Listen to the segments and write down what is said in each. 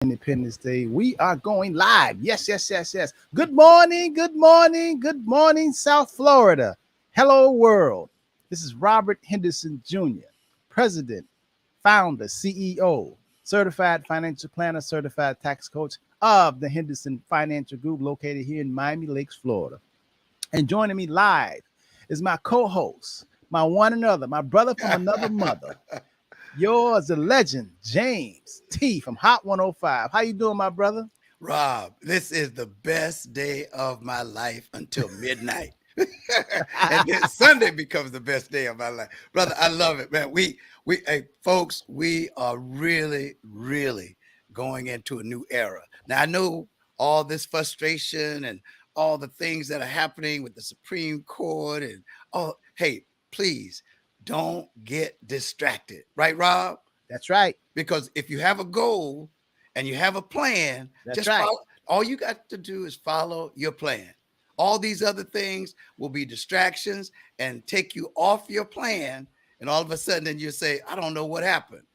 Independence Day. We are going live. Yes, yes, yes, yes. Good morning, good morning, good morning, South Florida. Hello, world. This is Robert Henderson Jr., President, Founder, CEO, Certified Financial Planner, Certified Tax Coach of the Henderson Financial Group located here in Miami Lakes, Florida. And joining me live is my co-host, my one another, my brother from another mother. Yours, the legend, James T from Hot 105. How you doing, my brother? Rob, this is the best day of my life until midnight. And then Sunday becomes the best day of my life. Brother, I love it, man. Hey, folks, we are really going into a new era. Now, I know all this frustration and all the things that are happening with the Supreme Court and hey, please don't get distracted. Right, Rob? That's right. Because if you have a goal and you have a plan, That's just right. follow. All you got to do is follow your plan. All these other things will be distractions and take you off your plan. And all of a sudden, then you say, I don't know what happened.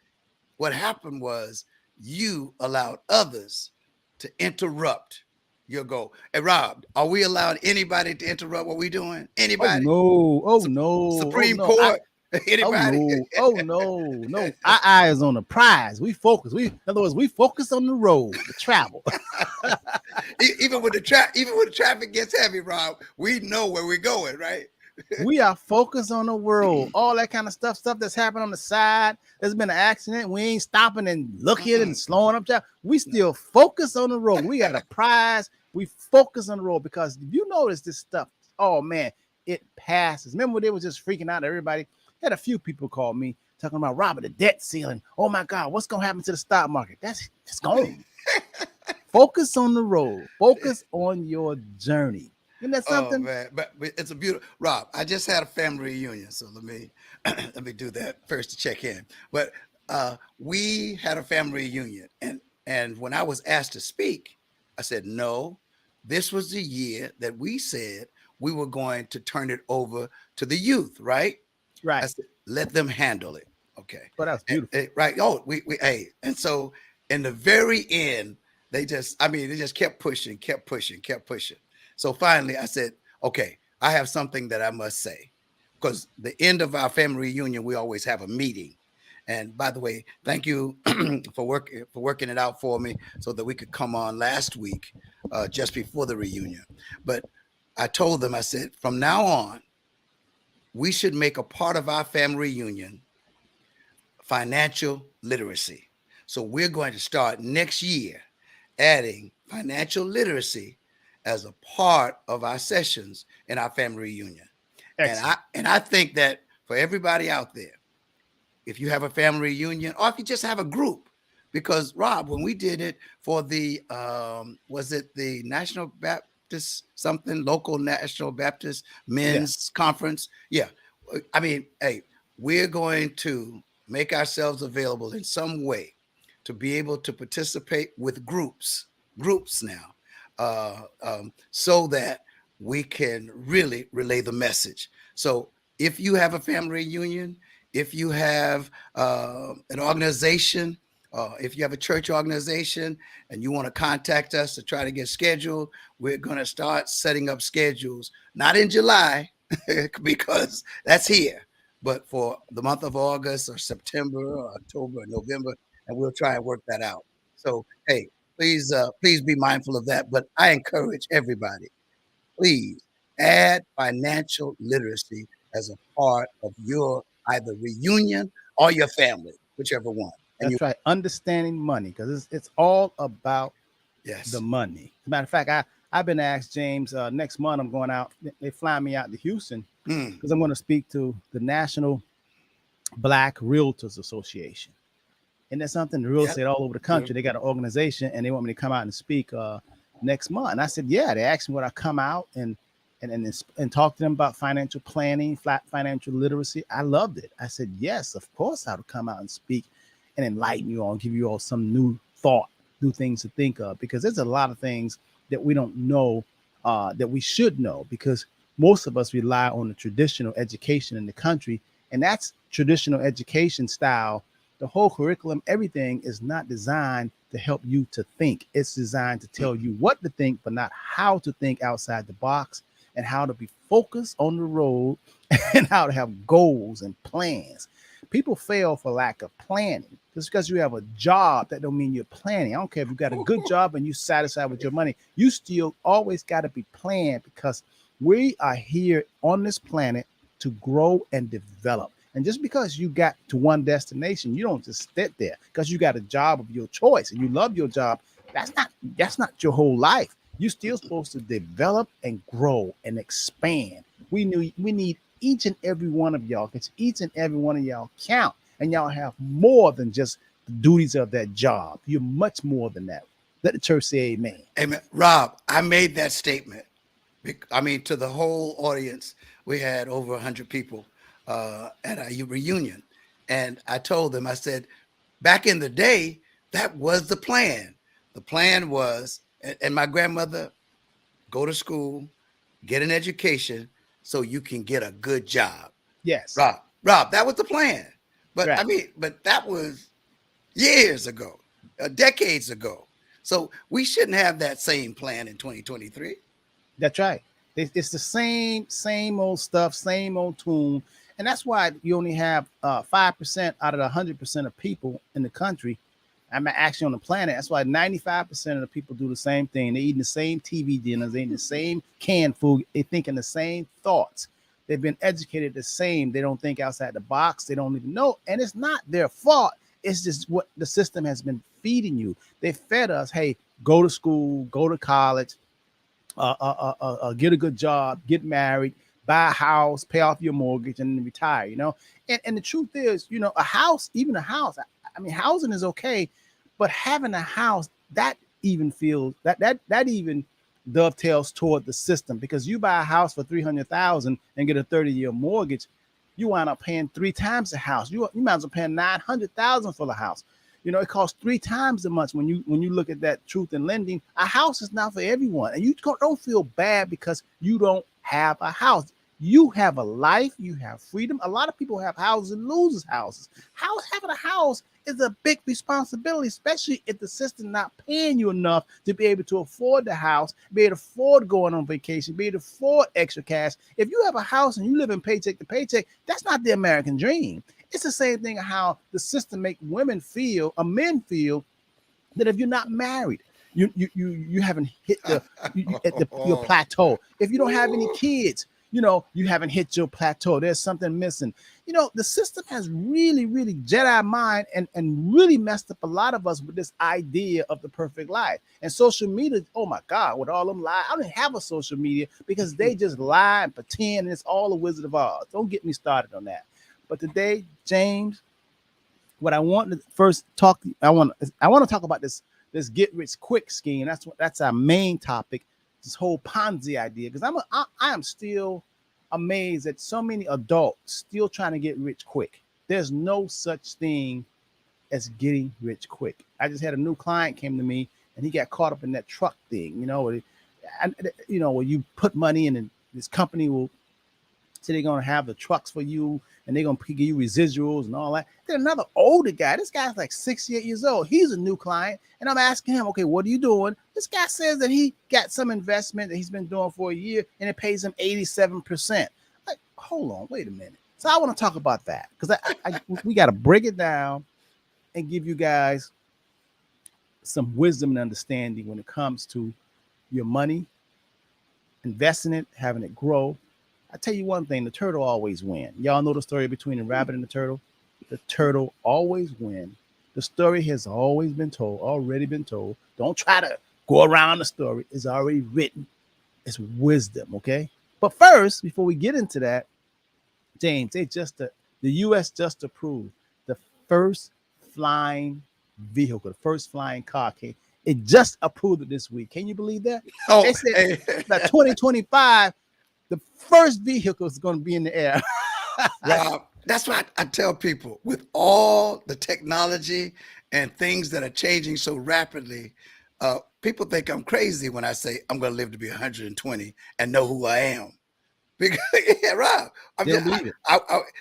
What happened was you allowed others to interrupt your goal. Hey, Rob, are we allowing anybody to interrupt what we're doing? Oh Anybody? no! Oh Sup- no! Oh Supreme no! Court? Oh Anybody? no! Oh no! No! Our eye is on the prize. We focus. In other words, we focus on the road, the travel. Even when the traffic gets heavy, Rob, we know where we're going, right? We are focused on the world. All that kind of stuff that's happening on the side. There's been an accident. We ain't stopping and looking and Mm-mm. slowing up. We No. still focus on the road. We got a prize. We focus on the road because if you notice this stuff, oh man, it passes. Remember when they was just freaking out? Everybody had a few people call me talking about Robert, the debt ceiling. Oh my God, what's gonna happen to the stock market? That's it's gone. Focus on the road. Focus on your journey. Isn't that Oh something? man, but it's a beautiful Rob. I just had a family reunion, so let me let me do that first to check in. But we had a family reunion, and when I was asked to speak, I said no. This was the year that we said we were going to turn it over to the youth, right? I Right. said let them handle it, okay? Oh, that was beautiful. Right? Oh, we hey, and so in the very end, they just kept pushing, kept pushing, kept pushing. So finally, I said, okay, I have something that I must say. Because the end of our family reunion, we always have a meeting. And by the way, thank you for working it out for me so that we could come on last week, just before the reunion. But I told them, I said, from now on, we should make a part of our family reunion financial literacy. So we're going to start next year adding financial literacy as a part of our sessions in our family reunion. And I Excellent. and I think that for everybody out there, if you have a family reunion or if you just have a group, because Rob, when we did it for the was it the National Baptist something local National Baptist Yeah. Men's Conference? Yeah. I mean, hey, we're going to make ourselves available in some way to be able to participate with groups now, so that we can really relay the message. So if you have a family reunion, if you have an organization, if you have a church organization and you want to contact us to try to get scheduled, we're going to start setting up schedules, not in July, because that's here, but for the month of August or September or October or November, and we'll try and work that out. So, hey, please be mindful of that. But I encourage everybody, please add financial literacy as a part of your either reunion or your family, whichever one. And you, That's right. Understanding money because it's all about the yes, money. As a matter of fact, I've been asked, James, next month I'm going out. They fly me out to Houston mm, because I'm going to speak to the National Black Realtors Association. And that's something the real yep, estate all over the good. country. They got an organization and they want me to come out and speak next month. And I said, yeah. They asked me would I come out and talk to them about financial planning, flat financial literacy. I loved it. I said, yes, of course I would come out and speak and enlighten you all and give you all some new thought, new things to think of, because there's a lot of things that we don't know that we should know because most of us rely on the traditional education in the country. And that's traditional education style The whole curriculum, everything is not designed to help you to think. It's designed to tell you what to think, but not how to think outside the box, and how to be focused on the road and how to have goals and plans. People fail for lack of planning. Just because you have a job, that don't mean you're planning. I don't care if you got a good job and you're satisfied with your money. You still always got to be planned, because we are here on this planet to grow and develop. And just because you got to one destination, you don't just sit there because you got a job of your choice and you love your job. That's not your whole life. You're still supposed to develop and grow and expand. We need each and every one of y'all, because each and every one of y'all count, and y'all have more than just the duties of that job. You're much more than that. Let the church say amen. Amen. Rob, I made that statement. I mean, to the whole audience, we had over 100 people at our reunion. And I told them, I said, back in the day, that was the plan. The plan was, and my grandmother, go to school, get an education so you can get a good job. Yes. Rob, that was the plan. But Right. I mean, but that was years ago, decades ago. So we shouldn't have that same plan in 2023. That's right. It's the same old stuff, same old tune. And that's why you only have 5% out of the 100% of people in the country. I'm actually on the planet. That's why 95% of the people do the same thing. They're eating the same TV dinners. They're eating the same canned food. They're thinking the same thoughts. They've been educated the same. They don't think outside the box. They don't even know. And it's not their fault. It's just what the system has been feeding you. They fed us, hey, go to school, go to college, get a good job, get married, buy a house, pay off your mortgage, and then retire. And the truth is, a house, even a house. I mean, housing is okay, but having a house, that even feels that even dovetails toward the system, because you buy a house for $300,000 and get a 30-year mortgage, you wind up paying 3 times the house. You might as well pay $900,000 for the house. It costs 3 times as much when you look at that truth in lending. A house is not for everyone, and you don't feel bad because you don't have a house. You have a life, you have freedom. A lot of people have houses and loses houses. Having a house is a big responsibility, especially if the system not paying you enough to be able to afford the house, be able to afford going on vacation, be able to afford extra cash. If you have a house and you live in paycheck to paycheck, that's not the American dream. It's the same thing how the system make women feel, or men feel, that if you're not married, you haven't hit your plateau. If you don't have any kids, you haven't hit your plateau. There's something missing. The system has really, really Jedi mind and really messed up a lot of us with this idea of the perfect life. And social media, oh my God, with all them lies. I don't have a social media because they just lie and pretend, and it's all a Wizard of Oz. Don't get me started on that. But today, James, what I want to first talk, I want to talk about this get rich quick scheme. That's our main topic. This whole Ponzi idea, because I am still amazed that so many adults still trying to get rich quick. There's no such thing as getting rich quick. I just had a new client came to me and he got caught up in that truck thing. Where you put money in, and this company will say they're gonna have the trucks for you and they're gonna give you residuals and all that. Then another older guy, this guy's like 68 years old. He's a new client, and I'm asking him, okay, what are you doing? This guy says that he got some investment that he's been doing for a year, and it pays him 87%. Like, hold on, wait a minute. So I want to talk about that, because we got to break it down and give you guys some wisdom and understanding when it comes to your money, investing it, having it grow. I tell you one thing, the turtle always wins. Y'all know the story between the rabbit and the turtle? The turtle always wins. The story has already been told. Don't try to go around the story. It's already written. It's wisdom, okay? But first, before we get into that, James, the U.S. just approved the first flying vehicle, the first flying car. Okay? It just approved it this week. Can you believe that? Oh, they said that 2025, the first vehicle is going to be in the air. Rob, that's why I tell people, with all the technology and things that are changing so rapidly, people think I'm crazy when I say I'm going to live to be 120 and know who I am. Because yeah, Rob. I'm They don't just, believe it.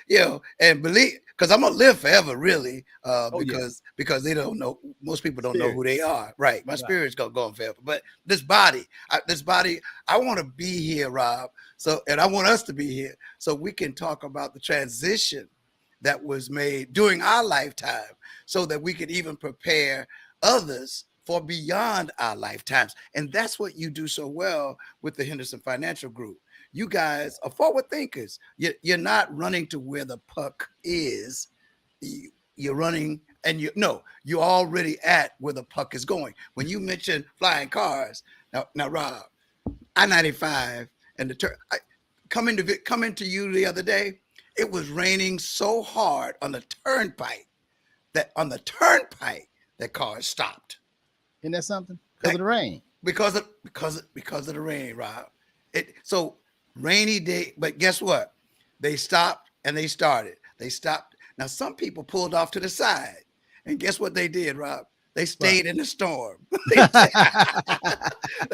you know, and believe because I'm gonna live forever, really. Oh yeah, Because they don't know. Most people don't know spirit. who they are. Right. My Right. spirit's gonna go on forever. But this body, I want to be here, Rob. So, and I want us to be here so we can talk about the transition that was made during our lifetime, so that we could even prepare others for beyond our lifetimes. And that's what you do so well with the Henderson Financial Group. You guys are forward thinkers. You're not running to where the puck is. You're running, and you're already at where the puck is going. When you mention flying cars, now Rob, I-95 and coming to you the other day, it was raining so hard on the turnpike that cars stopped. Isn't that something? Because of the rain. Because of the rain, Rob. So rainy day, but guess what? They stopped and they started. They stopped. Now some people pulled off to the side, and guess what they did, Rob? They stayed in the storm. They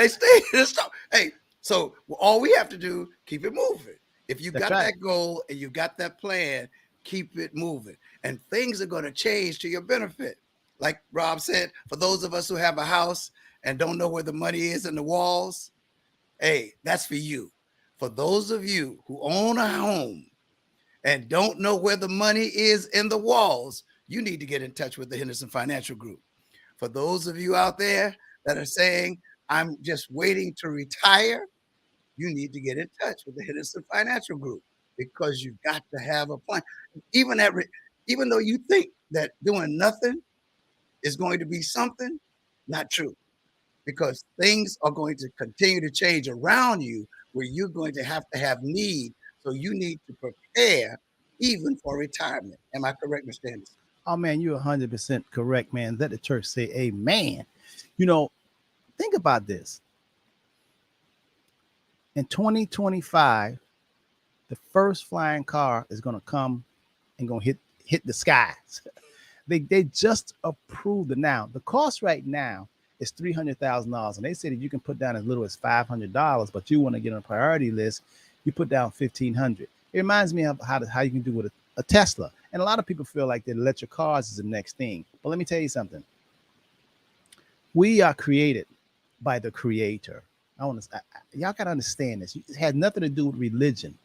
stayed in the storm. Hey, so all we have to do, keep it moving. If you That's got right. that goal and you got that plan, keep it moving, and things are going to change to your benefit. Like Rob said, for those of us who have a house and don't know where the money is in the walls, hey, that's for you. For those of you who own a home and don't know where the money is in the walls, you need to get in touch with the Henderson Financial Group. For those of you out there that are saying, I'm just waiting to retire, you need to get in touch with the Henderson Financial Group, because you've got to have a plan. Even even though you think that doing nothing is going to be something, not true, because things are going to continue to change around you, where you're going to have need. So you need to prepare even for retirement. Am I correct, Mr. Anderson? Oh man, you're 100% correct, man. Let the church say amen. You know, think about this. In 2025, the first flying car is gonna come and gonna hit the skies. They just approved it now. The cost right now is $300,000, and they say that you can put down as little as $500, but you want to get on a priority list, you put down 1,500. It reminds me of how you can do with a Tesla. And a lot of people feel like that electric cars is the next thing. But let me tell you something. We are created by the Creator. Y'all gotta understand this. It has nothing to do with religion.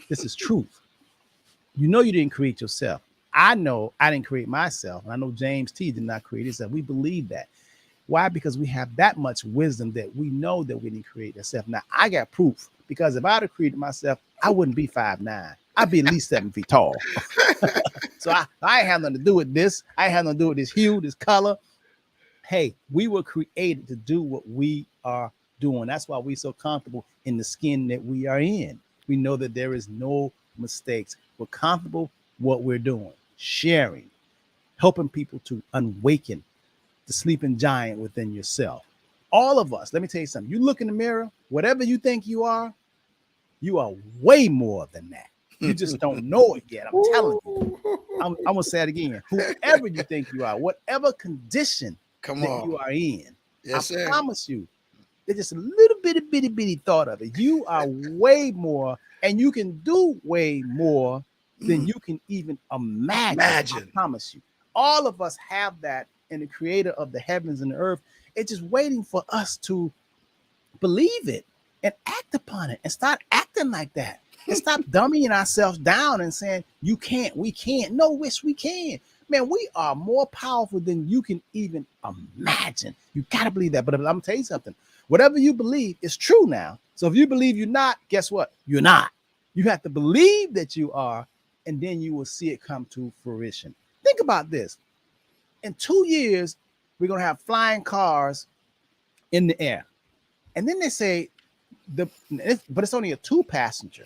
This is truth. You know you didn't create yourself. I know I didn't create myself. And I know James T did not create himself. We believe that. Why? Because we have that much wisdom that we know that we didn't create ourselves. Now, I got proof, because if I'd have created myself, I wouldn't be 5'9". I'd be at least 7 feet tall. So I ain't have nothing to do with this. I ain't have nothing to do with this hue, this color. Hey, we were created to do what we are doing. That's why we're so comfortable in the skin that we are in. We know that there is no mistakes. We're comfortable what we're doing, sharing, helping people to awaken the sleeping giant within yourself. All of us, let me tell you something. You look in the mirror, whatever you think you are way more than that. You just don't know it yet. I'm telling you. I'm gonna say it again. Whoever you think you are, whatever condition Come that on. you are in, Yes, I sir. promise you, it's just a little bitty thought of it. You are way more, and you can do way more than you can even imagine. I Imagine. promise you. All of us have that in the Creator of the heavens and the earth. It's just waiting for us to believe it and act upon it and start acting like that, and stop dummying ourselves down and saying, you can't, we can't. No, wish we can. Man, we are more powerful than you can even imagine. You got to believe that. But I'm going to tell you something. Whatever you believe is true now. So if you believe you're not, guess what? You're not. You have to believe that you are, and then you will see it come to fruition. Think about this. In 2 years, we're going to have flying cars in the air. And then they say, but it's only a two-passenger.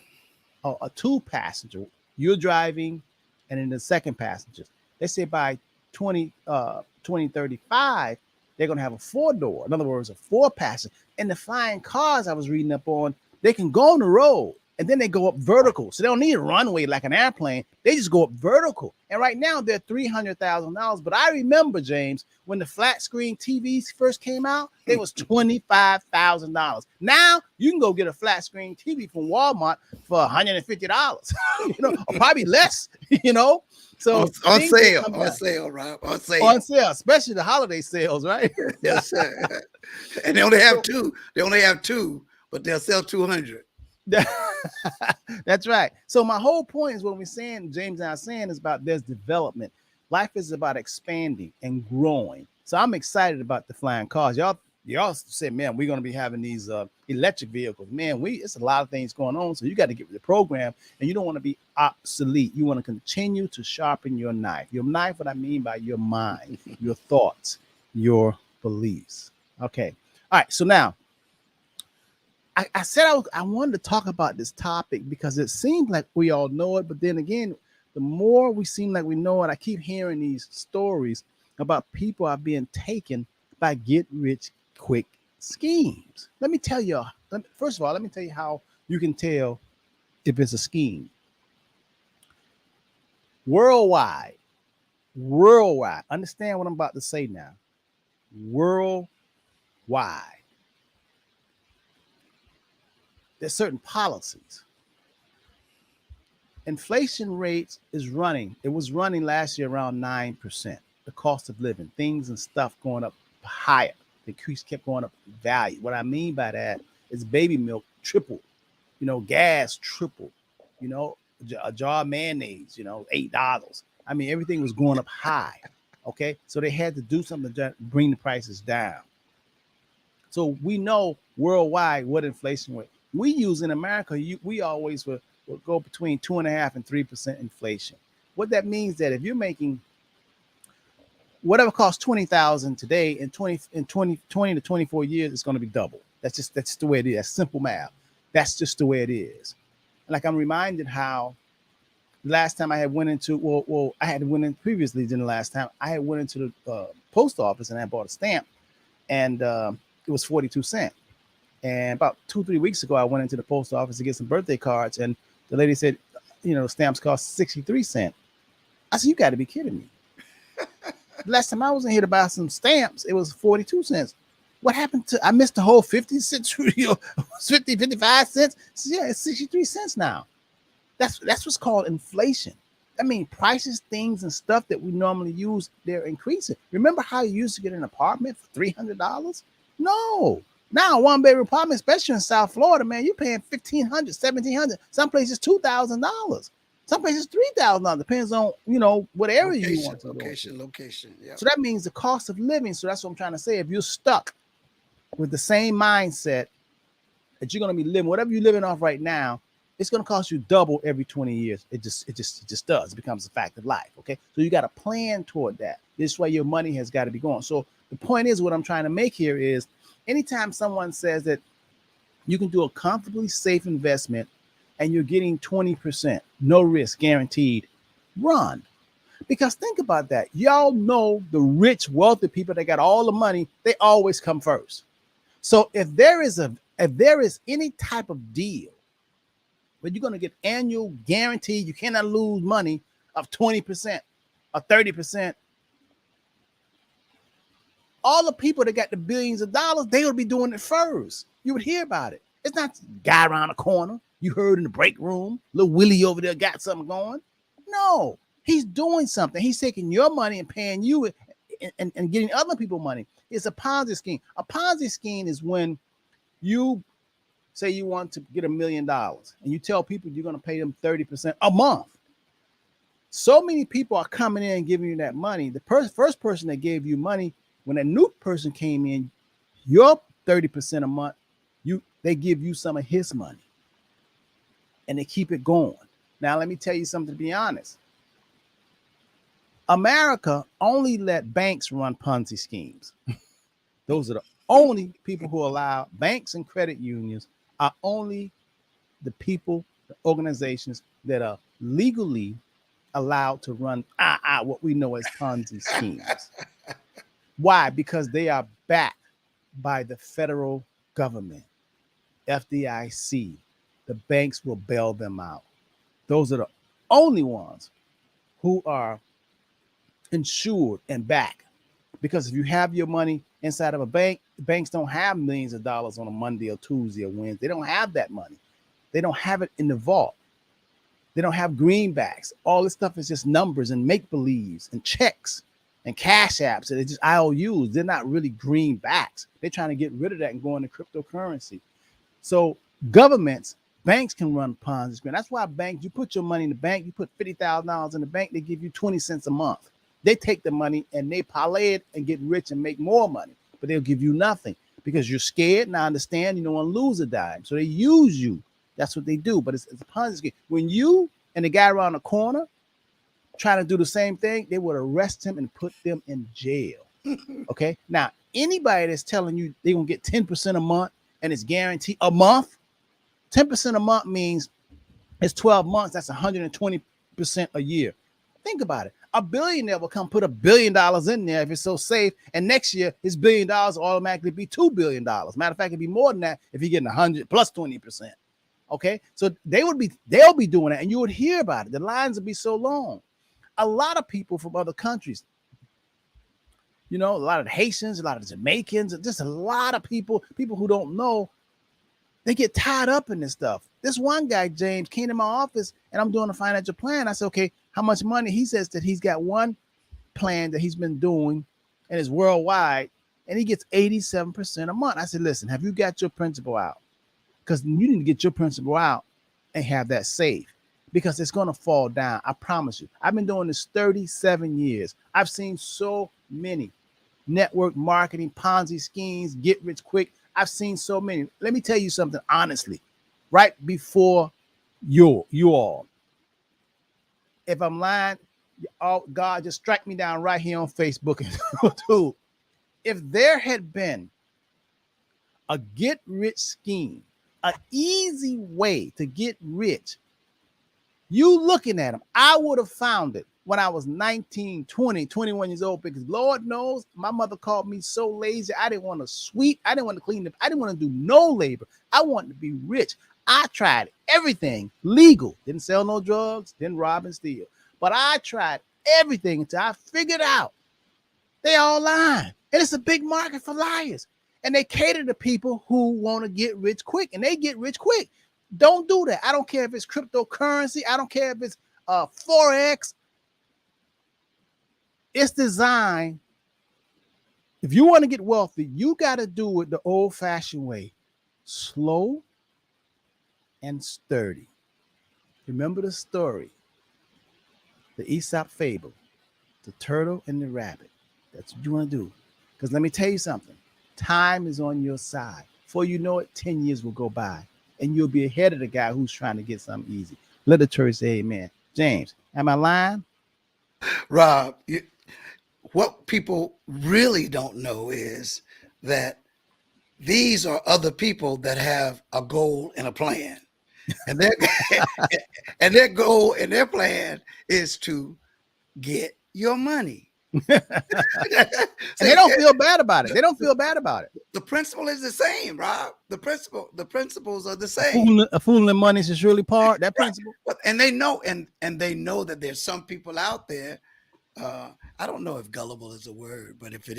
A two-passenger. You're driving, and then the second passenger. They say by 2035, they're going to have a four-door. In other words, a four-passenger. And the flying cars I was reading up on, they can go on the road. and then they go up vertical. So they don't need a runway like an airplane. They just go up vertical. And right now they're $300,000. But I remember, James, when the flat screen TVs first came out, they was $25,000. Now you can go get a flat screen TV from Walmart for $150, or probably less, So on sale, Rob, on sale, especially the holiday sales, right? Yes, sir. And they only have two. They only have two, but they'll sell 200. That's right. So my whole point is what we're saying, James and I are saying, is about there's development. Life is about expanding and growing. So I'm excited about the flying cars. Y'all said, man, we're going to be having these electric vehicles. Man, it's a lot of things going on. So you got to get with the program, and you don't want to be obsolete. You want to continue to sharpen your knife. Your knife, what I mean by your mind, your thoughts, your beliefs. Okay. All right. So now, I said I wanted to talk about this topic because it seems like we all know it. But then again, the more we seem like we know it, I keep hearing these stories about people are being taken by get-rich-quick schemes. Let me tell you, first of all, let me tell you how you can tell if it's a scheme. Worldwide, understand what I'm about to say now. Worldwide. There's certain policies. Inflation rates is running. It was running last year around 9%. The cost of living, things and stuff going up higher. The increase kept going up in value. What I mean by that is baby milk tripled. Gas tripled. A jar of mayonnaise, $8. I mean, everything was going up high. Okay. So they had to do something to bring the prices down. So we know worldwide what inflation was. We use in America, we always will go between 2.5% and 3% inflation. What that means that if you're making whatever costs $20,000 today, in 20 to 24 years, it's going to be double. That's just the way it is. That's simple math. That's just the way it is. Like I'm reminded how last time I had went into I had went in previously than the last time I had went into the post office and I bought a stamp, and it was 42 cents. And about 2-3 weeks ago, I went into the post office to get some birthday cards, and the lady said, stamps cost 63 cents. I said, you got to be kidding me. Last time I was in here to buy some stamps, it was 42 cents. What happened I missed the whole 50 cents, 50, 55 cents. So yeah, it's 63 cents now. That's what's called inflation. I mean, prices, things, and stuff that we normally use, they're increasing. Remember how you used to get an apartment for $300? No. Now, one-bedroom apartment, especially in South Florida, man, you're paying $1,500, $1,700. Some places $2,000. Some places $3,000. Depends on what area you want to location. Yeah. So that means the cost of living. So that's what I'm trying to say. If you're stuck with the same mindset that you're going to be living, whatever you're living off right now, it's going to cost you double every 20 years. It just does. It becomes a fact of life. Okay, so you got to plan toward that. This is why your money has got to be going. So the point is, what I'm trying to make here is, anytime someone says that you can do a comfortably safe investment and you're getting 20%, no risk guaranteed, run. Because think about that. Y'all know the rich, wealthy people that got all the money, they always come first. So if there is any type of deal where you're going to get annual guaranteed, you cannot lose money of 20% or 30%, all the people that got the billions of dollars, they would be doing it first. You would hear about it. It's not guy around the corner. You heard in the break room, little Willie over there got something going. No, he's doing something. He's taking your money and paying you and getting other people money. It's a Ponzi scheme. A Ponzi scheme is when you say you want to get $1 million and you tell people you're going to pay them 30% a month. So many people are coming in and giving you that money. The first person that gave you money, when a new person came in, your 30% a month, they give you some of his money and they keep it going. Now, let me tell you something, to be honest. America only let banks run Ponzi schemes. Those are the only people who allow. Banks and credit unions are only the people, the organizations that are legally allowed to run what we know as Ponzi schemes. Why? Because they are backed by the federal government, FDIC, the banks will bail them out. Those are the only ones who are insured and back. Because if you have your money inside of a bank, banks don't have millions of dollars on a Monday or Tuesday or Wednesday. They don't have that money. They don't have it in the vault. They don't have greenbacks. All this stuff is just numbers and make believes and checks and cash apps. And it's just IOUs. They're not really greenbacks. They're trying to get rid of that and go into cryptocurrency. So governments, banks can run Ponzi scheme. That's why banks, you put your money in the bank, you put $50,000 in the bank, they give you 20 cents a month. They take the money and they parlay it and get rich and make more money, but they'll give you nothing because you're scared. And I understand you don't want to lose a dime. So they use you. That's what they do. But it's a Ponzi scheme. When you and the guy around the corner trying to do the same thing, they would arrest him and put them in jail. Okay. Now, anybody that's telling you they're going to get 10% a month and it's guaranteed a month, 10% a month means it's 12 months. That's 120% a year. Think about it. A billionaire will come put $1 billion in there if it's so safe. And next year, his $1 billion will automatically be $2 billion. Matter of fact, it'd be more than that if you're getting 100 plus 20%. Okay. So they'll be doing that and you would hear about it. The lines would be so long. A lot of people from other countries, you know, a lot of the Haitians, a lot of the Jamaicans, just a lot of people who don't know, they get tied up in this stuff. This one guy, James, came to my office and I'm doing a financial plan. I said, okay, how much money? He says that he's got one plan that he's been doing and it's worldwide and he gets 87% a month. I said, listen, have you got your principal out? Because you need to get your principal out and have that safe because it's going to fall down. I promise you. I've been doing this 37 years. I've seen so many network marketing, Ponzi schemes, get rich quick. I've seen so many. Let me tell you something honestly, right before you all. If I'm lying, oh God, just strike me down right here on Facebook and YouTube. If there had been a get rich scheme, an easy way to get rich, you looking at them, I would have found it when I was 19, 20, 21 years old, because Lord knows my mother called me so lazy. I didn't want to sweep. I didn't want to clean up. I didn't want to do no labor. I wanted to be rich. I tried everything legal. Didn't sell no drugs. Didn't rob and steal. But I tried everything until I figured out they all lying. And it's a big market for liars. And they cater to people who want to get rich quick. And they get rich quick. Don't do that. I don't care if it's cryptocurrency. I don't care if it's Forex. It's designed. If you want to get wealthy, you got to do it the old-fashioned way. Slow and sturdy. Remember the story, the Aesop fable, the turtle and the rabbit. That's what you want to do. Because let me tell you something. Time is on your side. Before you know it, 10 years will go by. And you'll be ahead of the guy who's trying to get something easy. Let the church say amen. James, am I lying? Rob, what people really don't know is that these are other people that have a goal and a plan. And their goal and their plan is to get your money. And they don't feel bad about it. They don't feel bad about it. The principle is the same, Rob. The principles are the same. A fool in money should surely part. That principle. Right. And they know, and they know that there's some people out there. I don't know if gullible is a word, but if it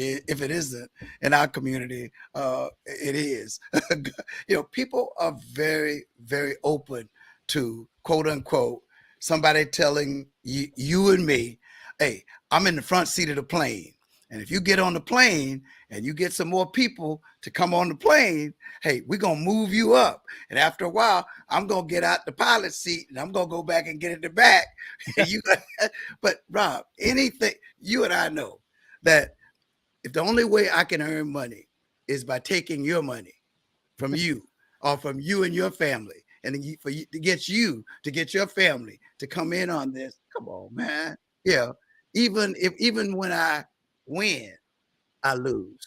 isn't in our community, it is. You know, people are very, very open to quote unquote somebody telling you and me, hey, I'm in the front seat of the plane. And if you get on the plane and you get some more people to come on the plane, hey, we're going to move you up. And after a while, I'm going to get out the pilot seat and I'm going to go back and get in the back. But Rob, anything, you and I know that if the only way I can earn money is by taking your money from you or from you and your family, and for you to get your family to come in on this, come on, man. Yeah. Even when I win, I lose.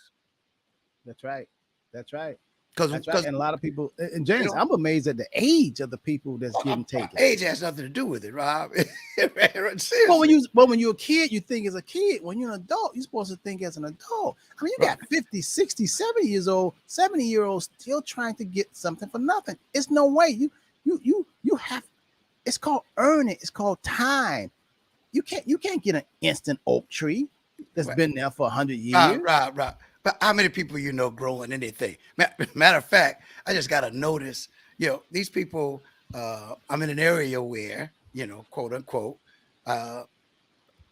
That's right. That's right. Because and a lot of people, and James, you know, I'm amazed at the age of the people that's getting taken. Age has nothing to do with it, Rob. Well, when you're a kid, you think as a kid. When you're an adult, you're supposed to think as an adult. I mean, you got 50, 60, 70 years old, 70-year-olds still trying to get something for nothing. It's no way. You have. It's called earning. It's called time. You can't get an instant oak tree that's Right. been there for 100 years. Right. But how many people you know growing anything? Matter of fact, I just got to notice, these people, I'm in an area where, quote unquote, uh,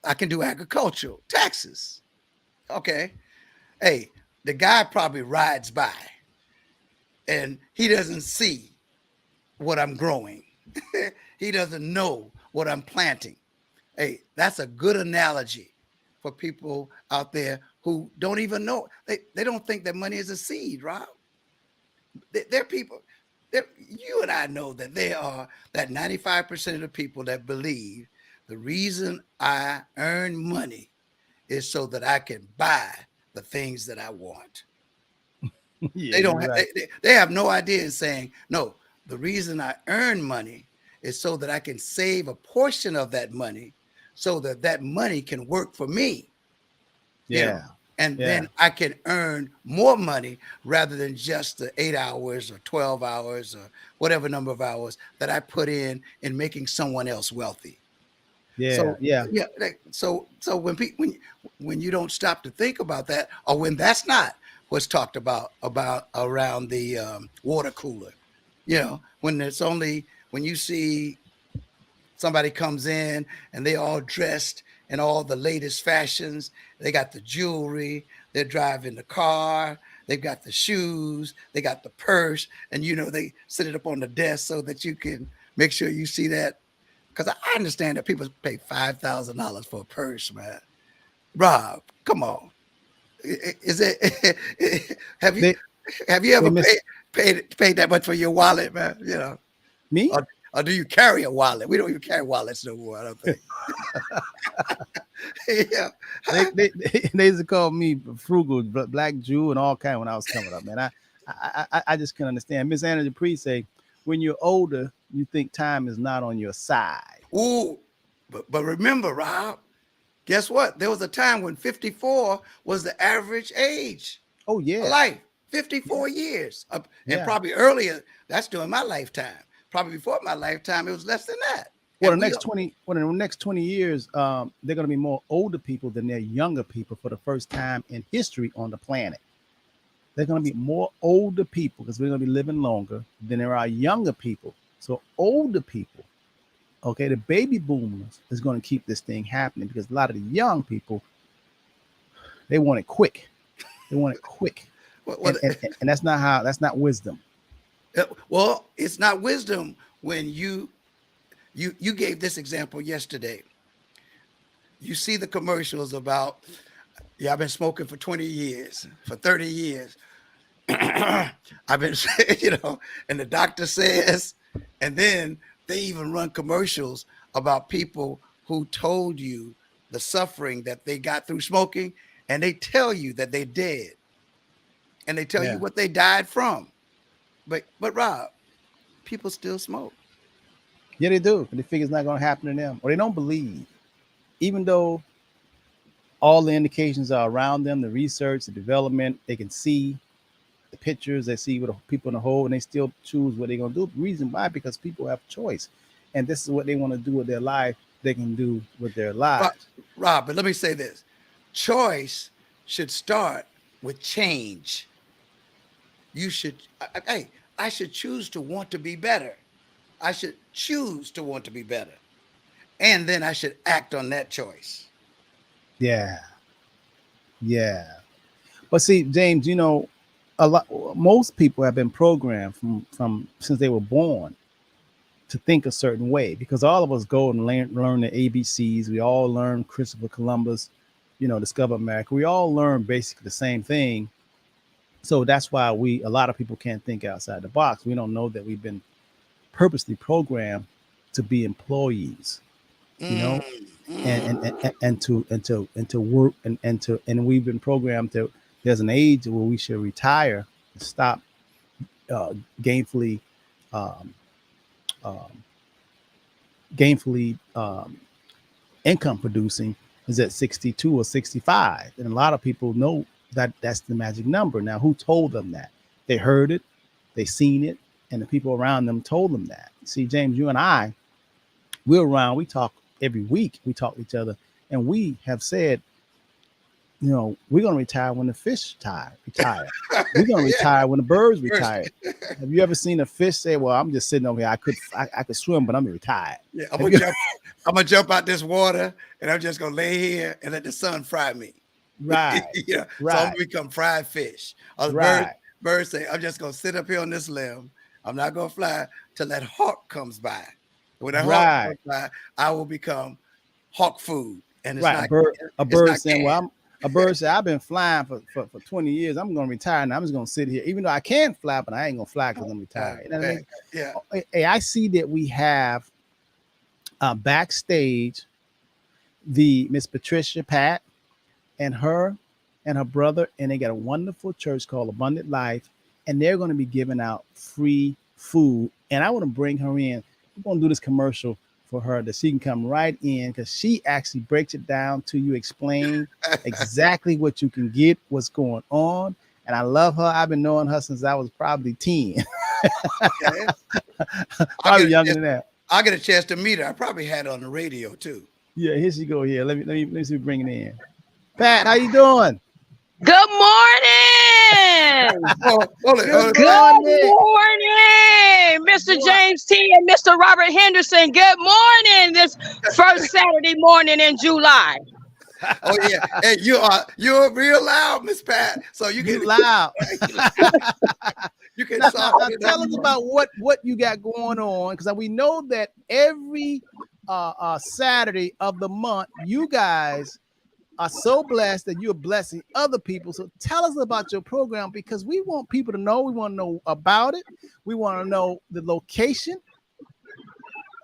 I can do agricultural taxes. Okay. Hey, the guy probably rides by and he doesn't see what I'm growing. He doesn't know what I'm planting. Hey, that's a good analogy for people out there who don't even know. They don't think that money is a seed, Rob. They're people. You and I know that they are that 95% of the people that believe the reason I earn money is so that I can buy the things that I want. Yeah, They don't. you're right. They have no idea in saying no. The reason I earn money is so that I can save a portion of that money, so that that money can work for me. Yeah, And yeah, then I can earn more money rather than just the 8 hours or 12 hours or whatever number of hours that I put in making someone else wealthy. yeah, So yeah. yeah, so when you don't stop to think about that, or when that's not what's talked about around the water cooler, when it's only when you see somebody comes in and they all dressed in all the latest fashions. They got the jewelry, they're driving the car, they've got the shoes, they got the purse, and they set it up on the desk so that you can make sure you see that. Because I understand that people pay $5,000 for a purse, man. Rob, come on. Is it have you They have you they ever miss paid that much for your wallet, man? me. Or do you carry a wallet? We don't even carry wallets no more, I don't think. Yeah. They used to call me frugal, black Jew, and all kind when I was coming up, man. I just couldn't understand. Miss Anna Dupree say, when you're older, you think time is not on your side. Ooh, but remember, Rob, guess what? There was a time when 54 was the average age Oh of yeah, life. yeah, 54 years. And yeah. probably earlier, that's during my lifetime. Probably before my lifetime, it was less than that. Well, And we in the next 20 years, they're going to be more older people than they're younger people for the first time in history on the planet. They're going to be more older people because we're going to be living longer than there are younger people. So older people, okay, the baby boomers is going to keep this thing happening because a lot of the young people, they want it quick. They want it quick, well, and that's not wisdom. well, it's not wisdom when you gave this example yesterday. You see the commercials about, yeah, I've been smoking for 20 years, for 30 years. I've been, and the doctor says, and then they even run commercials about people who told you the suffering that they got through smoking, and they tell you that they're dead, and they tell you Yeah, what they died from. But Rob, people still smoke. yeah, they do. But they figure it's not going to happen to them, or they don't believe, even though all the indications are around them, the research, the development, they can see the pictures, they see what the people in the hole, and they still choose what they're gonna do. The reason why, because people have choice, and this is what they want to do with their life. They can do with their Rob, lives. Rob, but let me say this: choice should start with change. You should, hey, I should choose to want to be better. I should choose to want to be better, and then I should act on that choice. Yeah, yeah. But see, James, a lot. Most people have been programmed from since they were born to think a certain way because all of us go and learn the ABCs. We all learn Christopher Columbus, discovered America. We all learn basically the same thing. So that's why a lot of people can't think outside the box. We don't know that we've been purposely programmed to be employees, you Mm, know, mm. and to work and we've been programmed to. There's an age where we should retire and stop uh, gainfully um, um, gainfully income producing is at 62 or 65, and a lot of people know that that's the magic number. Now, who told them that? They heard it, they seen it, And the people around them told them that. See, James, you and I, we're around, we talk every week, we talk to each other, and we have said, you know, we're going to retire when the fish retire. We're going to retire when the birds retire. Have you ever seen a fish say, well, I'm just sitting over here. I could swim, but I'm retired. Yeah, I'm gonna jump out this water and I'm just gonna lay here and let the sun fry me. Right. Yeah. Right. So I'm gonna become fried fish. Or Right. Birds say, I'm just gonna sit up here on this limb. I'm not gonna fly till that hawk comes by. When that hawk comes by, I will become hawk food. And it's not a bird saying, a bird said, I've been flying for 20 years. I'm going to retire now. I'm just going to sit here, even though I can fly, but I ain't going to fly because I'm retired. You know what I mean? Yeah. Hey, I see that we have backstage the Miss Patricia Pat and her brother, and they got a wonderful church called Abundant Life, and they're going to be giving out free food. And I want to bring her in. We're going to do this commercial for her that she can come right in, because she actually breaks it down to you, explain exactly what you can get, what's going on. And I love her. I've been knowing her since I was probably 10. Probably younger than that. I'll get a chance to meet her. I probably had her on the radio too. Yeah, here she go. Here, let me see, bring it in. Pat, how you doing? Good morning. Good morning, Mr. James T. and Mr. Robert Henderson. Good morning. This first Saturday morning in July. Oh yeah, hey, you're real loud, Miss Pat. So you get loud. You can now, tell us about what you got going on, because we know that every Saturday of the month, you guys are so blessed that you're blessing other people. So tell us about your program, because we want people to know. We want to know about it. We want to know the location.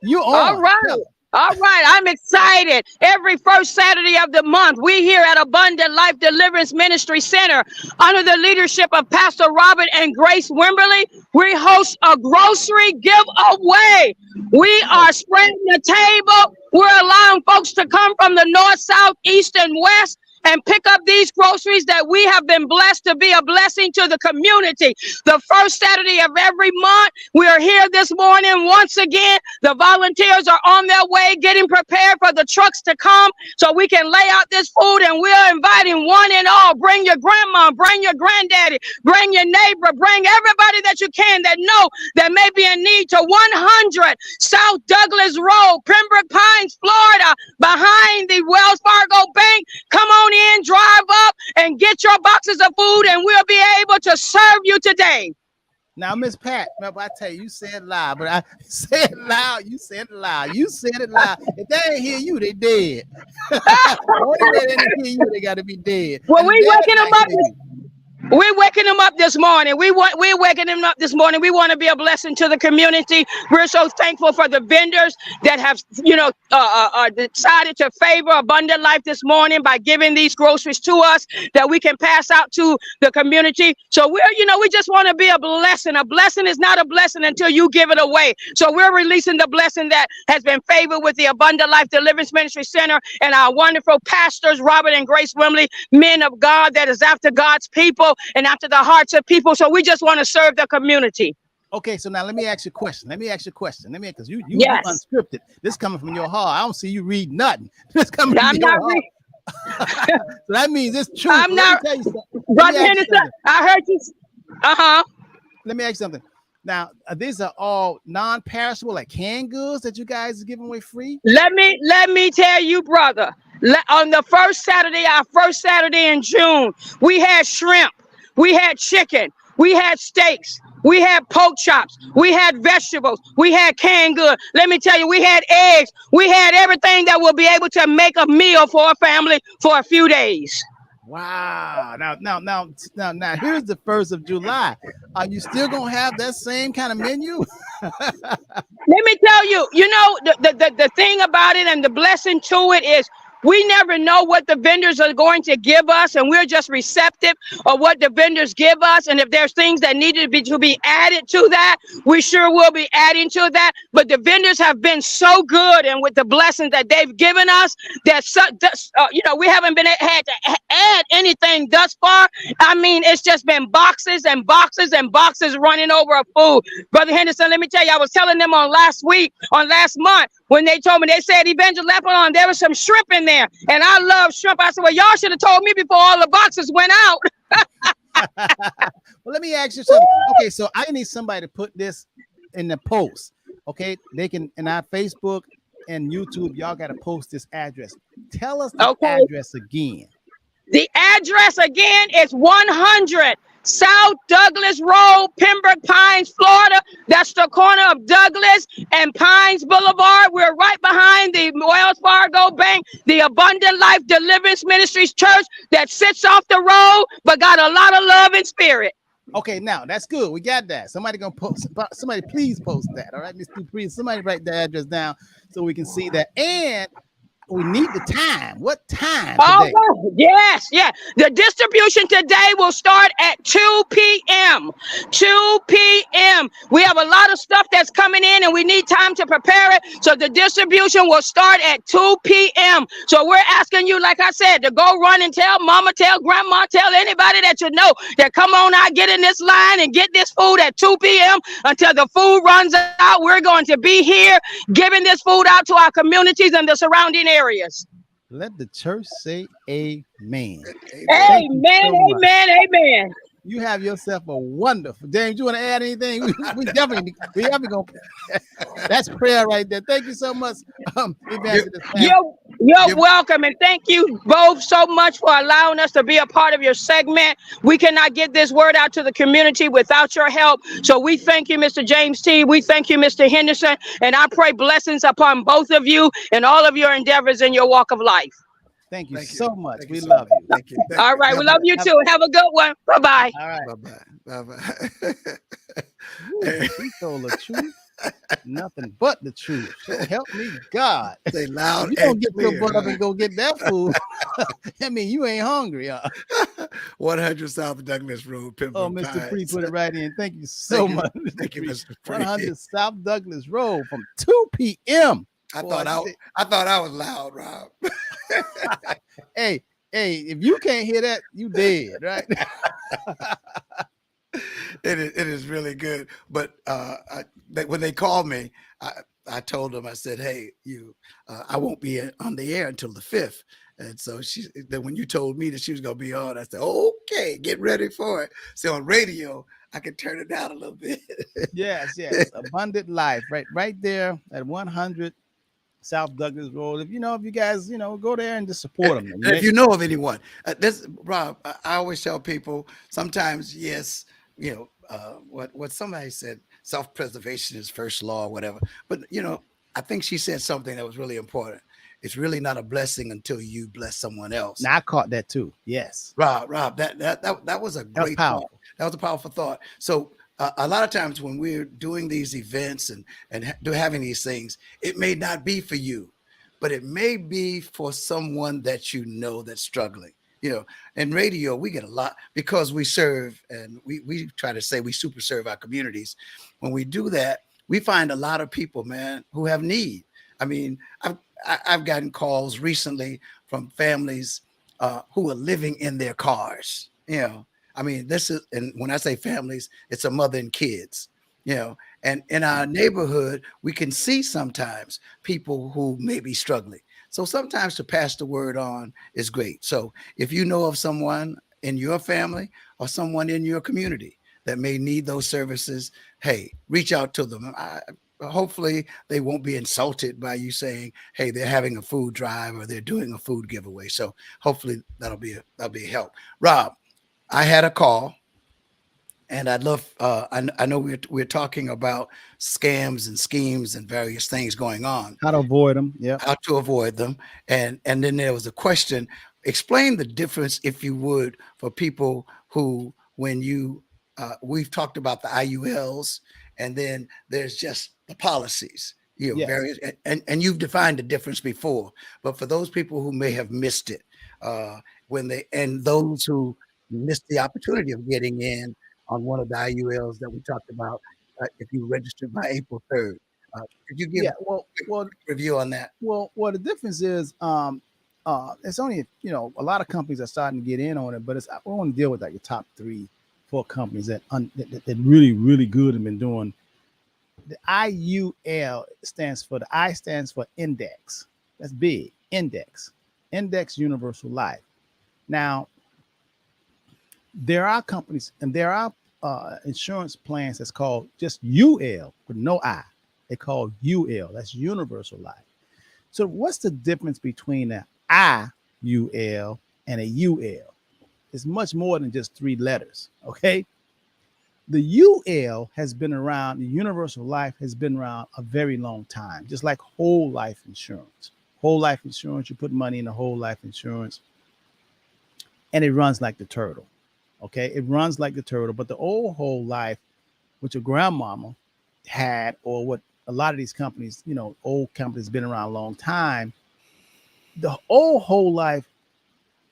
You're on. All right. All right, I'm excited. Every first Saturday of the month, we here at Abundant Life Deliverance Ministry Center, under the leadership of Pastor Robert and Grace Wimberly, we host a grocery giveaway. We are spreading the table. We're allowing folks to come from the north, south, east, and west and pick up these groceries that we have been blessed to be a blessing to the community. The first Saturday of every month, we are here this morning once again. The volunteers are on their way, getting prepared for the trucks to come so we can lay out this food, and we're inviting one and all. Bring your grandma, bring your granddaddy, bring your neighbor, bring everybody that you can that know that may be in need, to 100 South Douglas Road, Pembroke Pines, Florida, behind the Wells Fargo Bank. Come on in, drive up, and get your boxes of food, and we'll be able to serve you today. Now, Miss Pat, remember I tell you, you said loud, but I said it loud. You said it loud. You said it loud. If they ain't hear you, they dead. Only they didn't hear you, they got to be dead. Well, we waking them up. We're waking them up this morning. We're waking them up this morning. We want to be a blessing to the community. We're so thankful for the vendors that have, decided to favor Abundant Life this morning by giving these groceries to us that we can pass out to the community. So we just want to be a blessing. A blessing is not a blessing until you give it away. So we're releasing the blessing that has been favored with the Abundant Life Deliverance Ministry Center and our wonderful pastors, Robert and Grace Wimberly, men of God that is after God's people and after the hearts of people. So we just want to serve the community. Okay, so now let me ask you a question. Because you Yes. unscripted. This coming from your heart. I don't see you read nothing. This coming from I'm your not heart. So that means it's true. I'm Let not. me tell you something. Brother Henderson, I heard you. Let me ask you something. Now, these are all non-perishable, like canned goods that you guys are giving away free? Let me tell you, brother. On the first Saturday, our first Saturday in June, we had shrimp, we had chicken, we had steaks, we had pork chops, we had vegetables, we had canned goods. Let me tell you, we had eggs, we had everything that will be able to make a meal for a family for a few days. Wow. Now, here's the 1st of July. Are you still going to have that same kind of menu? Let me tell you, the thing about it and the blessing to it is We never know what the vendors are going to give us, and we're just receptive of what the vendors give us. And if there's things that needed to be added to that, we sure will be adding to that. But the vendors have been so good, and with the blessings that they've given us, that we haven't had to add anything thus far. I mean, it's just been boxes and boxes and boxes running over of food. Brother Henderson, let me tell you, I was telling them on last month, when they told me, they said, Evangelist Lepelon, there was some shrimp in there. And I love shrimp. I said, well, y'all should have told me before all the boxes went out. Well, let me ask you something. Okay, so I need somebody to put this in the post. Okay, they can, in our Facebook and YouTube, y'all got to post this address. Tell us the address again. The address again is 100 South Douglas Road, Pembroke Pines, Florida. That's the corner of Douglas and Pines Boulevard. We're right behind the Wells Fargo Bank, the Abundant Life Deliverance Ministries Church that sits off the road, but got a lot of love and spirit. Okay, now that's good. We got that. Somebody gonna post. Somebody please post that. All right, Mr. Dupree. Somebody write the address down so we can see that. And we need the time. What time today? Oh, yes, yeah. The distribution today will start at 2 p.m. 2 p.m. We have a lot of stuff that's coming in, and we need time to prepare it. So the distribution will start at 2 p.m. So we're asking you, like I said, to go run and tell mama, tell grandma, tell anybody that you know that come on out, get in this line and get this food at 2 p.m. until the food runs out. We're going to be here giving this food out to our communities and the surrounding areas. Let the church say amen. Amen, amen, amen. You have yourself a wonderful. James, you want to add anything? We definitely gonna. That's prayer right there. Thank you so much, You're welcome, and thank you both so much for allowing us to be a part of your segment. We cannot get this word out to the community without your help. So we thank you, Mr. James T. We thank you, Mr. Henderson, and I pray blessings upon both of you and all of your endeavors in your walk of life. Thank you so much. We love you. Thank you. All right, we love you too. Have a good one. Bye-bye. All right. Bye-bye. He told the truth. Nothing but the truth. So help me, God. Say loud. You don't get your butt up and go get that food. I mean, you ain't hungry, 100 South Douglas Road, Pembroke. Oh, Mr. Free put it right in. Thank you so much. Thank you, Mr. Free. 100 South Douglas Road from 2 p.m. I thought I was loud, Rob. Hey, if you can't hear that, you dead, right? It is really good. But when they called me, I told them, I said, hey, I won't be on the air until the 5th. And so when you told me that she was going to be on, I said, okay, get ready for it. So on radio, I can turn it down a little bit. Yes. Abundant Life, right there at 100 South Douglas Road. If you guys, go there and just support them. And if you know of anyone, Rob, I always tell people sometimes, yes, what somebody said, self-preservation is first law or whatever. But, I think she said something that was really important. It's really not a blessing until you bless someone else. Now I caught that too. Yes. Rob, that was a great thought. That was a powerful thought. So a lot of times when we're doing these events and having these things, it may not be for you, but it may be for someone that that's struggling. In radio, we get a lot because we serve, and we try to say we super serve our communities. When we do that, we find a lot of people, man, who have need. I mean, I've gotten calls recently from families who are living in their cars. I mean, and when I say families, it's a mother and kids. And in our neighborhood, we can see sometimes people who may be struggling. So sometimes to pass the word on is great. So if you know of someone in your family or someone in your community that may need those services, hey, reach out to them. Hopefully they won't be insulted by you saying, hey, they're having a food drive or they're doing a food giveaway. So hopefully that'll be a help. Rob, I had a call. And I'd love, I know we're talking about scams and schemes and various things going on. How to avoid them. Yeah. How to avoid them. And then there was a question. Explain the difference, if you would, for people who, when we've talked about the IULs, and then there's just the policies. Yes. Various, and you've defined the difference before, but for those people who may have missed it, and those who missed the opportunity of getting in on one of the IULs that we talked about, if you registered by April 3rd, could you give a quick review on that? Well, the difference is, it's only, a lot of companies are starting to get in on it, but I want to deal with like the top 3-4 companies that really, really good and been doing. The IUL stands for, the I stands for index. That's big. Index Universal Life. Now, there are companies and there are insurance plans that's called just UL with no I. They call UL. That's Universal Life. So what's the difference between an IUL and a UL? It's much more than just 3 letters, okay? The UL has been around, the Universal Life has been around a very long time, just like whole life insurance. Whole life insurance, you put money in a whole life insurance, and it runs like the turtle, okay? It runs like the turtle, but the old whole life, which your grandmama had, or what a lot of these companies, old companies been around a long time, the old whole life,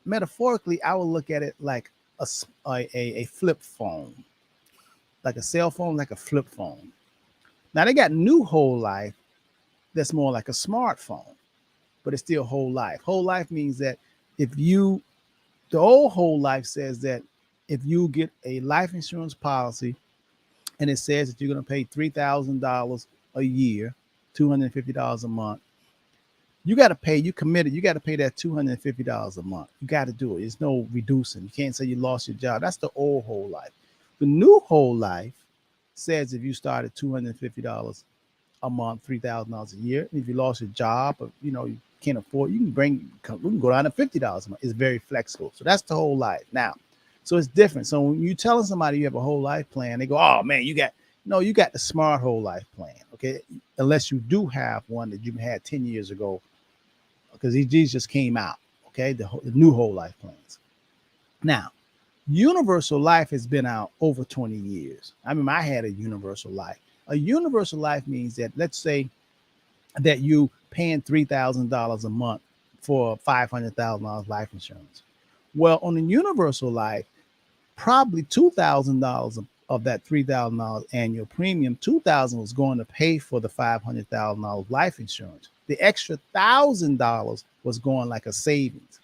metaphorically, I would look at it like a flip phone, like a cell phone, like a flip phone. Now they got new whole life that's more like a smartphone, but it's still whole life. Whole life means that the old whole life says that if you get a life insurance policy and it says that you're going to pay $3,000 a year, $250 a month, you got to pay, you committed, you got to pay that $250 a month. You got to do it. There's no reducing. You can't say you lost your job. That's the old whole life. The new whole life says if you start at $250 a month, $3,000 a year, and if you lost your job, or you can't afford, we can go down to $50 a month. It's very flexible. So that's the whole life. Now, so it's different. So when you telling somebody you have a whole life plan, they go, "Oh man, you got the smart whole life plan." Okay, unless you do have one that you had 10 years ago, because these just came out. Okay, the new whole life plans. Now, Universal Life has been out over 20 years. I mean, I had a Universal Life. A Universal Life means that, let's say that you paying $3,000 a month for $500,000 life insurance. Well, on the Universal Life, probably $2,000 of that $3,000 annual premium, $2,000 was going to pay for the $500,000 life insurance. The extra $1,000 was going like a savings,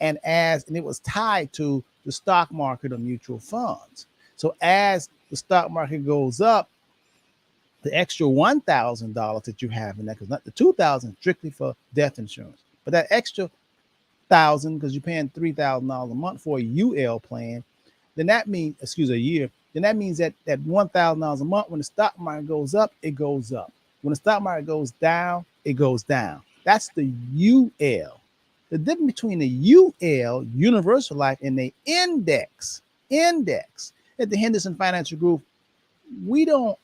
and it was tied to the stock market or mutual funds. So as the stock market goes up, the extra $1,000 that you have in that, because not the $2,000 strictly for death insurance, but that extra $1,000, because you're paying $3,000 a month for a UL plan, then that means, a year, then that means that $1,000 a month, when the stock market goes up, it goes up. When the stock market goes down, it goes down. That's the UL. The difference between the UL, Universal Life, and the index at the Henderson Financial Group, we don't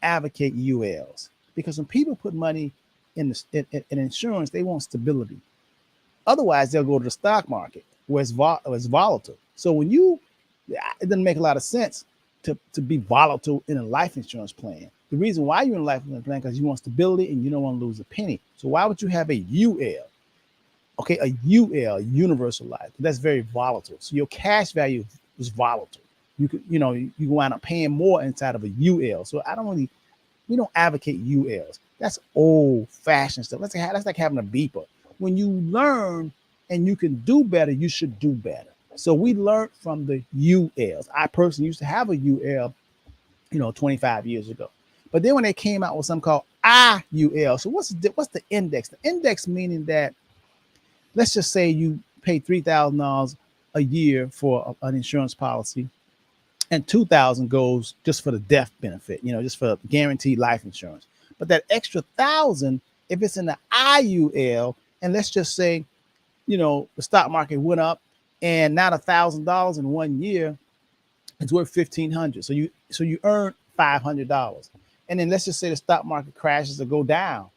advocate ULs, because when people put money in insurance, they want stability. Otherwise, they'll go to the stock market where it's volatile. So it doesn't make a lot of sense to be volatile in a life insurance plan. The reason why you're in a life insurance plan, because you want stability and you don't want to lose a penny. So why would you have a UL? Okay, a UL, Universal Life, that's very volatile. So your cash value is volatile. You could, you wind up paying more inside of a UL. So we don't advocate ULs. That's old fashioned stuff. That's like having a beeper. When you learn and you can do better, you should do better. So we learned from the ULs. I personally used to have a UL, 25 years ago. But then when they came out with something called IUL, so what's the index? The index meaning that, let's just say you pay $3,000 a year for an insurance policy, and $2,000 goes just for the death benefit, just for guaranteed life insurance. But that extra $1,000, if it's in the IUL, and let's just say, the stock market went up, and now $1,000 in 1 year, it's worth $1,500. So you earn $500, and then let's just say the stock market crashes or go down.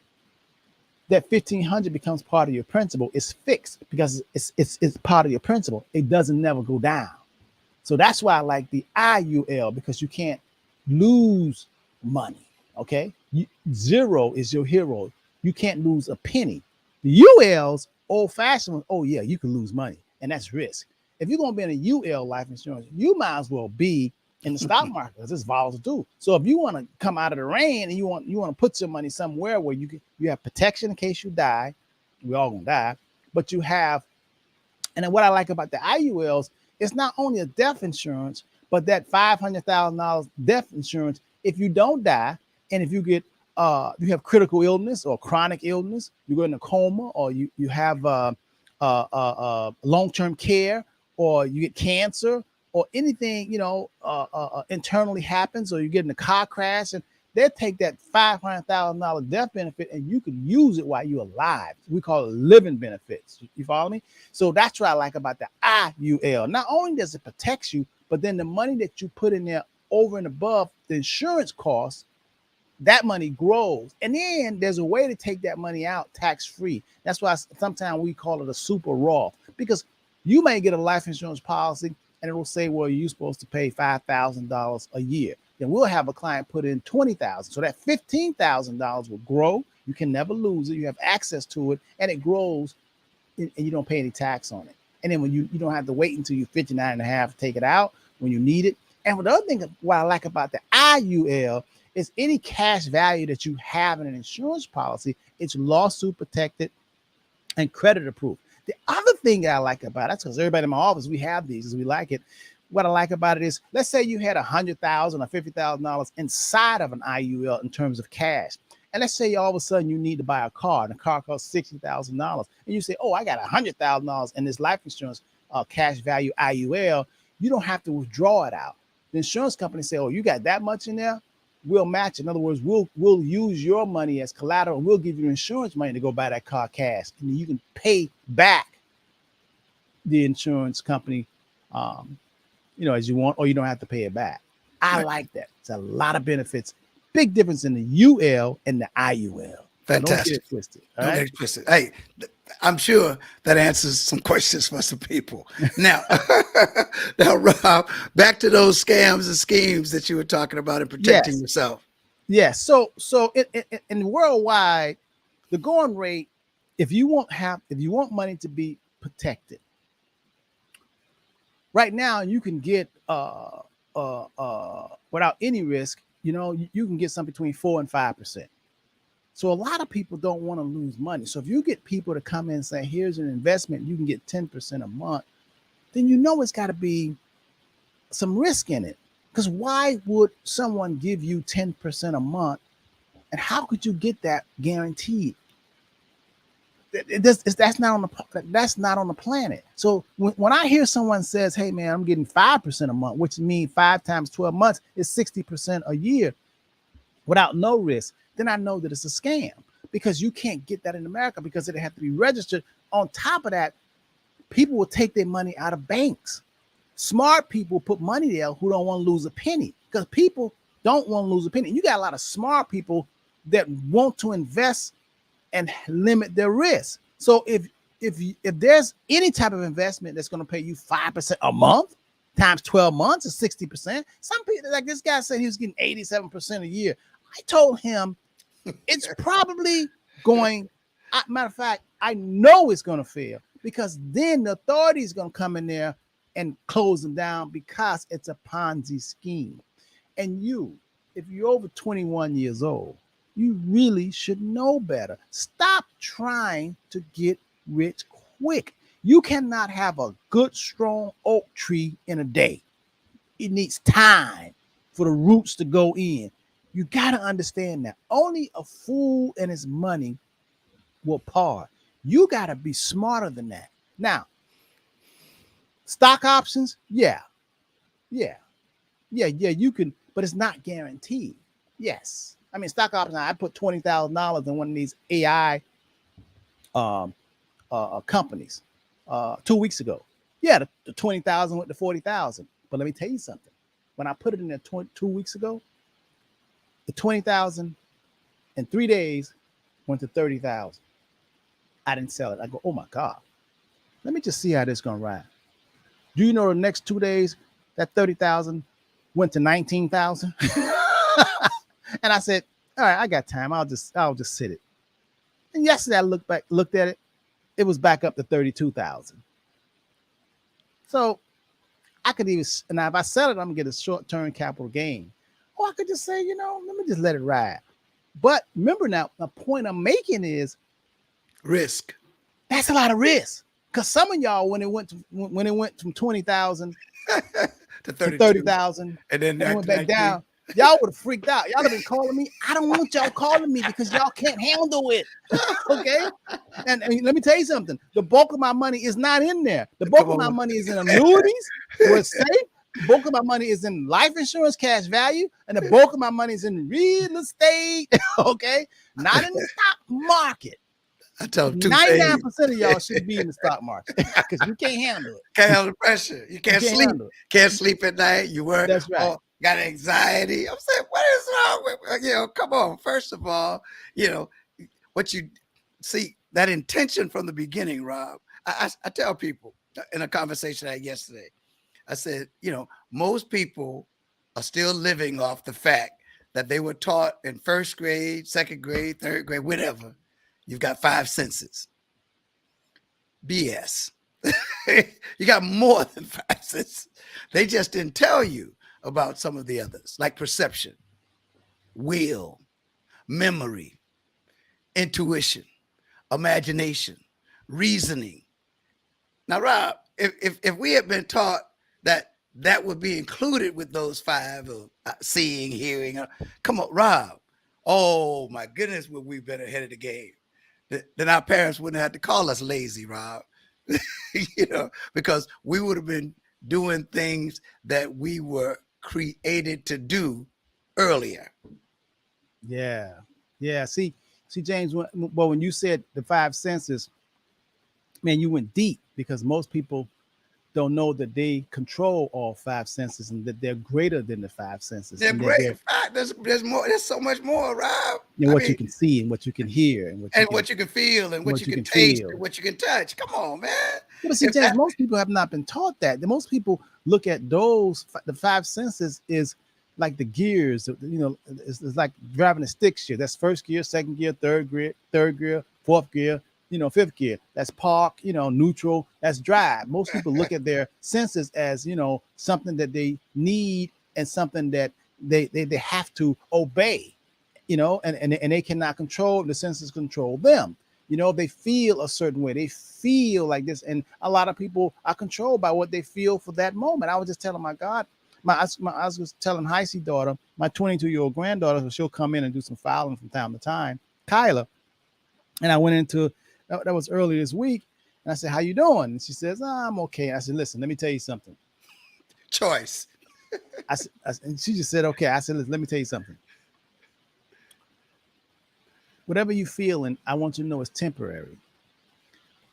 That $1,500 becomes part of your principal. It's fixed because it's part of your principal. It doesn't never go down. So that's why I like the IUL, because you can't lose money. Okay, zero is your hero. You can't lose a penny. The ULs, old fashioned ones, oh yeah, you can lose money, and that's risk. If you're gonna be in a UL life insurance, you might as well be in the stock market because it's volatile too. So if you want to come out of the rain and you want to put your money somewhere where you have protection in case you die, we all gonna die, but you have. And then what I like about the IULs, it's not only a death insurance, but that $500,000 death insurance if you don't die, and if you get you have critical illness or chronic illness, you go in a coma, or you have long-term care, or you get cancer, or anything internally happens, or you get in a car crash, and they take that $500,000 death benefit and you can use it while you're alive. We call it living benefits. You follow me? So that's what I like about the IUL. Not only does it protect you, but then the money that you put in there over and above the insurance costs, that money grows. And then there's a way to take that money out tax-free. That's why sometimes we call it a super Roth, because you may get a life insurance policy and it will say, well, you're supposed to pay $5,000 a year. Then we'll have a client put in $20,000. So that $15,000 will grow. You can never lose it. You have access to it, and it grows, and you don't pay any tax on it. And then when you don't have to wait until you're 59 and a half to take it out when you need it. And the other thing, what I like about the IUL is any cash value that you have in an insurance policy, it's lawsuit protected and credit approved. The other thing I like about it, because everybody in my office, we have these, is we like it. What I like about it is, let's say you had $100,000 or $50,000 inside of an IUL in terms of cash. And let's say all of a sudden you need to buy a car, and the car costs $60,000. And you say, oh, I got $100,000 in this life insurance cash value IUL. You don't have to withdraw it out. The insurance company say, oh, you got that much in there? We'll match. In other words, we'll use your money as collateral. We'll give you insurance money to go buy that car cash. And you can pay back the insurance company as you want, or you don't have to pay it back. I like that. It's a lot of benefits. Big difference in the UL and the IUL. Fantastic. Don't get it twisted. All right? Don't get it twisted. Hey, I'm sure that answers some questions for some people. Now, Rob, back to those scams and schemes that you were talking about and protecting yourself. Yes. So in worldwide, the going rate, if you want money to be protected, right now you can get without any risk, you can get something between 4 and 5%. So a lot of people don't want to lose money. So if you get people to come in and say, here's an investment, you can get 10% a month, then it's got to be some risk in it. Because why would someone give you 10% a month? And how could you get that guaranteed? That's not on the planet. So when I hear someone says, hey man, I'm getting 5% a month, which means 5 times 12 months is 60% a year without no risk, then I know that it's a scam, because you can't get that in America because it have to be registered. On top of that, people will take their money out of banks. Smart people put money there who don't want to lose a penny, because people don't want to lose a penny. You got a lot of smart people that want to invest and limit their risk. So if there's any type of investment that's going to pay you 5% a month times 12 months is 60%. Some people, like this guy said he was getting 87% a year. I told him it's probably going, matter of fact, I know it's going to fail, because then the authority is going to come in there and close them down, because it's a Ponzi scheme. And if you're over 21 years old, you really should know better. Stop trying to get rich quick. You cannot have a good, strong oak tree in a day. It needs time for the roots to go in. You got to understand that only a fool and his money will part. You got to be smarter than that. Now, stock options, yeah, you can, but it's not guaranteed. Yes. I mean, stock options, I put $20,000 in one of these AI companies 2 weeks ago. Yeah, the 20,000 went to 40,000. But let me tell you something. When I put it in there 2 weeks ago, the 20,000 in 3 days went to 30,000. I didn't sell it. I go, oh my God. Let me just see how this is gonna ride. Do you know the next 2 days that 30,000 went to 19,000? And I said, All right, I got time. I'll just sit it. And yesterday I looked at it. It was back up to 32,000. So I could even now if I sell it, I'm gonna get a short-term capital gain. Or I could just say, let me just let it ride. But remember now, the point I'm making is Risk. that's a lot of risk. Because some of y'all, when it went from 20,000 to to 32. 30,000, And then and it went back 19. down, y'all would have freaked out. Y'all have been calling me. I don't want y'all calling me because y'all can't handle it. Okay. And let me tell you something. The bulk of my money is not in there. The bulk Come of my on. money is in annuities, where it's safe. The bulk of my money is in life insurance, cash value, and the bulk of my money is in real estate. Okay. Not in the stock market. I tell them 99% of y'all should be in the stock market because you can't handle it. can't handle the pressure. You can't sleep. handle it. Can't sleep at night. You work. That's right. Oh, got anxiety. I'm saying, what is wrong with come on. First of all, what you see, that intention from the beginning, Rob. I tell people in a conversation I had yesterday, I said, most people are still living off the fact that they were taught in first grade, second grade, third grade, whatever. You've got 5 senses. BS. You got more than 5 senses. They just didn't tell you about some of the others, like perception, will, memory, intuition, imagination, reasoning. Now, Rob, if we had been taught that would be included with those 5 of seeing, hearing, come on, Rob. Oh my goodness, would we been ahead of the game? Then our parents wouldn't have to call us lazy, Rob. Because we would have been doing things that we were created to do earlier. Yeah. See, James, when you said the 5 senses, man, you went deep because most people don't know that they control all 5 senses and that they're greater than the 5 senses. They're great. In fact, there's more. There's so much more, Rob. What you can see and what you can hear and what you can feel and what you can taste and what you can touch. Come on, man. But see, James, most people have not been taught that. Most people look at the 5 senses is like the gears. It's like driving a stick shift. That's first gear, second gear, third gear, fourth gear. Fifth gear, that's park, neutral, that's drive. Most people look at their senses as, something that they need and something that they have to obey, and they cannot control, the senses control them. They feel a certain way. They feel like this. And a lot of people are controlled by what they feel for that moment. I was just telling I was telling Heisey's daughter, my 22-year-old granddaughter, so she'll come in and do some filing from time to time, Kyla. And I went into, that was earlier this week. And I said, how you doing? And she says, I'm okay. And I said, listen, let me tell you something. Choice. And she just said, okay. I said, listen, let me tell you something. Whatever you feeling, I want you to know it's temporary.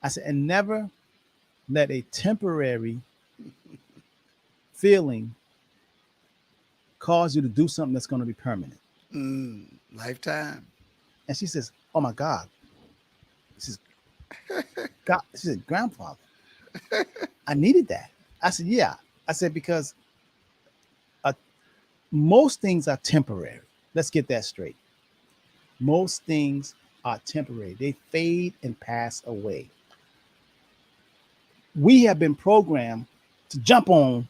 I said, and never let a temporary feeling cause you to do something that's going to be permanent. Lifetime. And she says, oh my God. She said, grandfather, I needed that. I said, yeah. I said, because most things are temporary. Let's get that straight. Most things are temporary. They fade and pass away. We have been programmed to jump on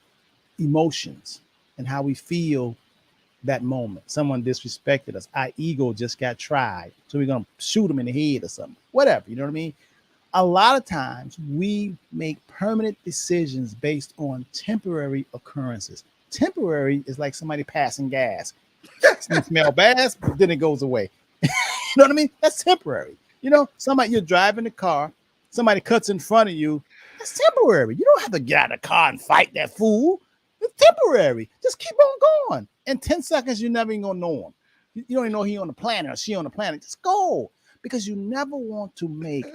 emotions and how we feel that moment. Someone disrespected us. Our ego just got tried. So we're going to shoot them in the head or something. Whatever. You know what I mean? A lot of times we make permanent decisions based on temporary occurrences. Temporary is like somebody passing gas. You smell bad, but then it goes away. You know what I mean? That's temporary. Somebody, you're driving the car, somebody cuts in front of you. That's temporary. You don't have to get out of the car and fight that fool. It's temporary. Just keep on going. In 10 seconds, you're never even gonna know him. You don't even know he on the planet or she on the planet. Just go. Because you never want to make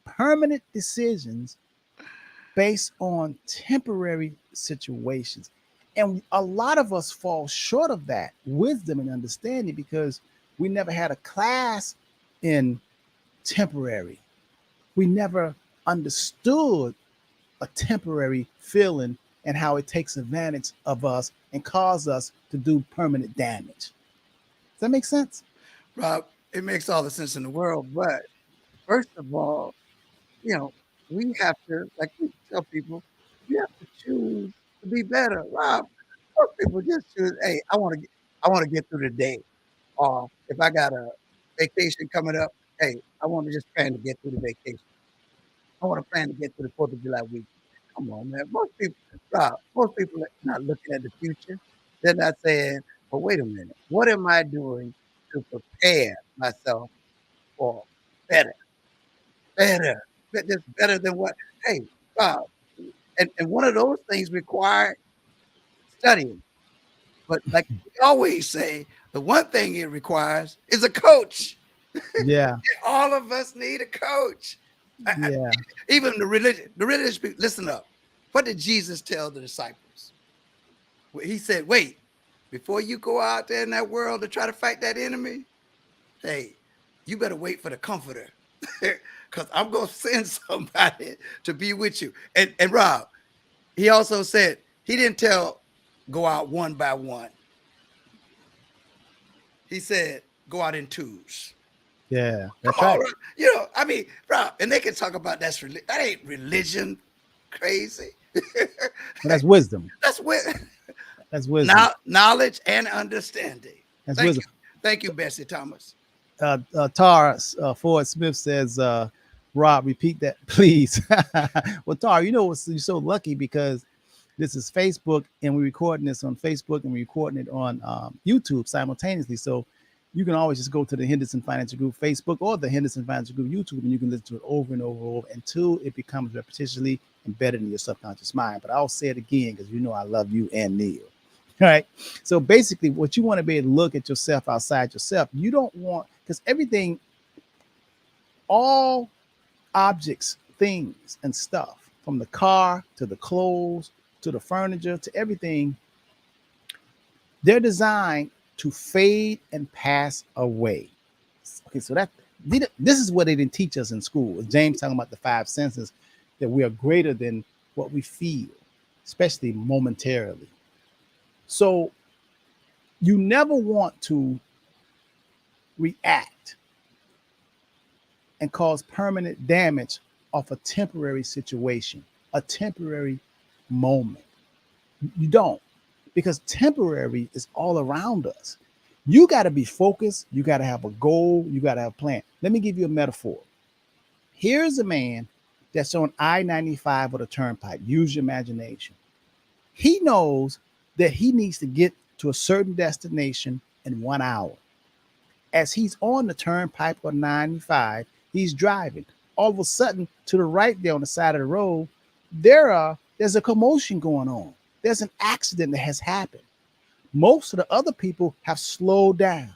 permanent decisions based on temporary situations. And a lot of us fall short of that wisdom and understanding because we never had a class in temporary. We never understood a temporary feeling and how it takes advantage of us and cause us to do permanent damage. Does that make sense? Rob, it makes all the sense in the world. But first of all, we have to, like we tell people, you have to choose to be better. Rob, most people just choose, hey, I want to get through the day. Or if I got a vacation coming up, hey, I want to just plan to get through the vacation. I want to plan to get through the 4th of July week. Come on, man. Most people are not looking at the future. They're not saying, but wait a minute, what am I doing to prepare myself for better, just better than what? Hey, Rob, and one of those things require studying. But like we always say, the one thing it requires is a coach. Yeah. All of us need a coach. Yeah. Even the religious people, listen up. What did Jesus tell the disciples? He said, wait, before you go out there in that world to try to fight that enemy, hey, you better wait for the comforter. Because I'm going to send somebody to be with you. And Rob, he also said, he didn't tell go out one by one. He said, go out in twos. Yeah, that's Come on, right. I mean, Rob, and they can talk about that ain't religion crazy. That's wisdom. That's wisdom. Knowledge and understanding. That's wisdom. Thank you, Bessie Thomas. Tara Ford Smith says, Rob, repeat that, please. Well, Tara, you're so lucky because this is Facebook and we're recording this on Facebook and we're recording it on YouTube simultaneously. So you can always just go to the Henderson Financial Group Facebook or the Henderson Financial Group YouTube, and you can listen to it over and over until it becomes repetitively embedded in your subconscious mind. But I'll say it again because I love you and Neil. All right. So basically, what you want to be able to look at yourself outside yourself. You don't want, because everything, all objects, things, and stuff, from the car to the clothes to the furniture to everything, they're designed to fade and pass away. Okay, so this is what they didn't teach us in school. James talking about the 5 senses, that we are greater than what we feel, especially momentarily. So you never want to react and cause permanent damage off a temporary situation, a temporary moment. You don't. Because temporary is all around us. You got to be focused. You got to have a goal. You got to have a plan. Let me give you a metaphor. Here's a man that's on I-95 or the turnpike. Use your imagination. He knows that he needs to get to a certain destination in 1 hour. As he's on the turnpike or 95, he's driving. All of a sudden, to the right there on the side of the road, there's a commotion going on. There's an accident that has happened. Most of the other people have slowed down.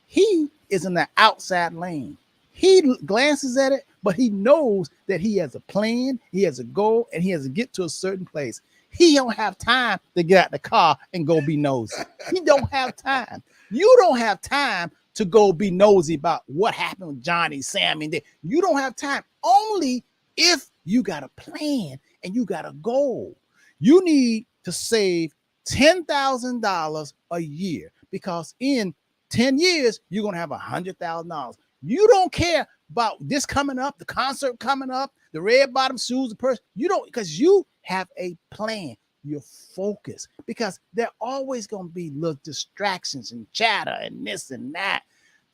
He is in the outside lane. He glances at it, but he knows that he has a plan, he has a goal, and he has to get to a certain place. He don't have time to get out the car and go be nosy. He don't have time. You don't have time to go be nosy about what happened with Johnny, Sammy. You don't have time. Only if you got a plan and you got a goal. You need to save $10,000 a year because in 10 years, you're going to have $100,000. You don't care about this coming up, the concert coming up, the red bottom shoes, the purse. You don't, because you have a plan. You're focused because there are always going to be little distractions and chatter and this and that.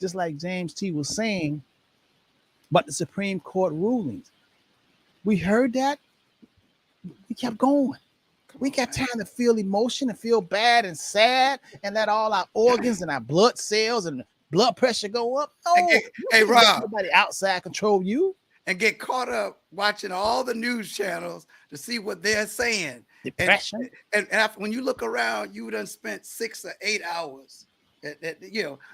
Just like James T was saying about the Supreme Court rulings. We heard that. We kept going. We got time to feel emotion and feel bad and sad and let all our organs and our blood cells and blood pressure go up. No, hey, Rob, nobody outside control you. And get caught up watching all the news channels to see what they're saying. Depression. And after, when you look around, you done spent 6 or 8 hours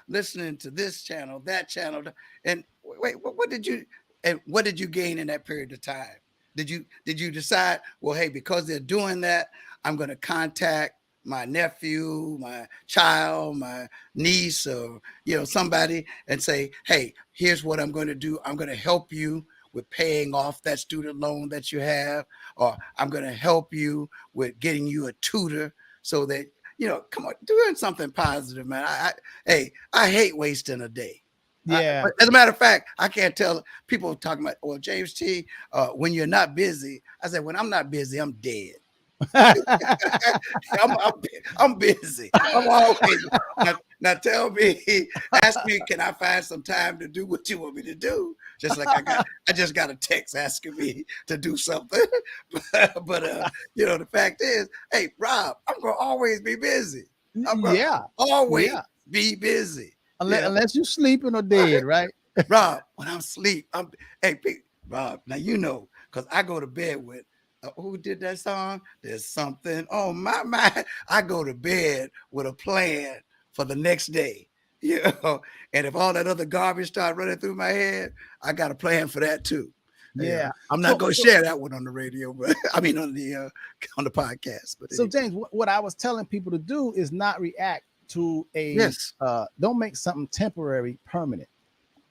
listening to this channel, that channel. And wait, what did you gain in that period of time? Did you decide, well, hey, because they're doing that, I'm going to contact my nephew, my child, my niece, or somebody, and say, hey, here's what I'm going to do. I'm going to help you with paying off that student loan that you have, or I'm going to help you with getting you a tutor so that come on, doing something positive, man. I hate wasting a day. Yeah. As a matter of fact, I can't tell people talking about, well, James T, when you're not busy. I said, when I'm not busy, I'm dead. I'm busy. I'm always now tell me, ask me, can I find some time to do what you want me to do? Just like I just got a text asking me to do something. but the fact is, hey, Rob, I'm gonna always be busy. I'm gonna always be busy. Unless you're sleeping or dead, right? Rob, when I'm asleep, Rob, now because I go to bed with who did that song? There's something on my mind. I go to bed with a plan for the next day, and if all that other garbage start running through my head, I got a plan for that too. Yeah. I'm not going to share that one on the radio, but I mean on the podcast. But so James, what I was telling people to do is not react to don't make something temporary permanent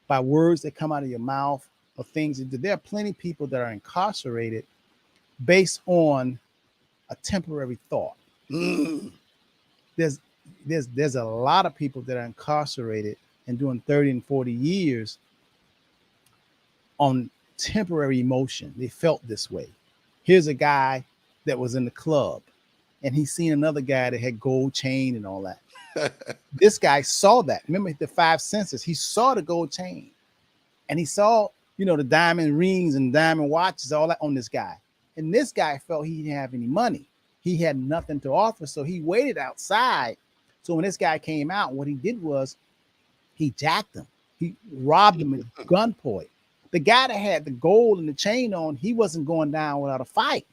by words that come out of your mouth or things. There are plenty of people that are incarcerated based on a temporary thought. There's a lot of people that are incarcerated and doing 30 and 40 years on temporary emotion. They felt this way. Here's a guy that was in the club and he seen another guy that had gold chain and all that. This guy saw that. Remember the five senses. He saw the gold chain and he saw, the diamond rings and diamond watches, all that on this guy. And this guy felt he didn't have any money. He had nothing to offer. So he waited outside. So when this guy came out, what he did was he jacked him. He robbed him at gunpoint. The guy that had the gold and the chain on, he wasn't going down without a fight.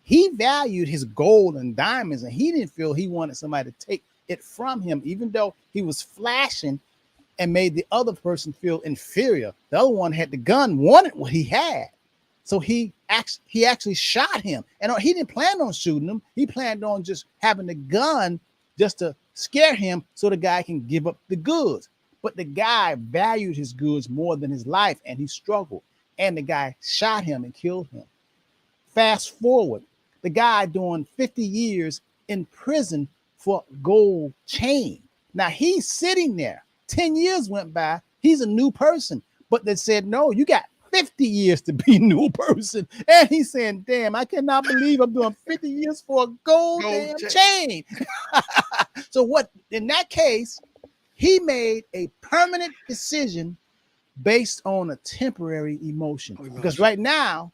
He valued his gold and diamonds, and he didn't feel he wanted somebody to take it from him, even though he was flashing and made the other person feel inferior. The other one had the gun, wanted what he had. So he actually shot him. And he didn't plan on shooting him. He planned on just having the gun just to scare him so the guy can give up the goods. But the guy valued his goods more than his life, and he struggled. And the guy shot him and killed him. Fast forward, the guy doing 50 years in prison for gold chain. Now he's sitting there. 10 years went by. He's a new person. But they said, no, you got 50 years to be a new person. And he's saying, damn, I cannot believe I'm doing 50 years for a gold damn chain. So what, in that case, he made a permanent decision based on a temporary emotion. Because right now,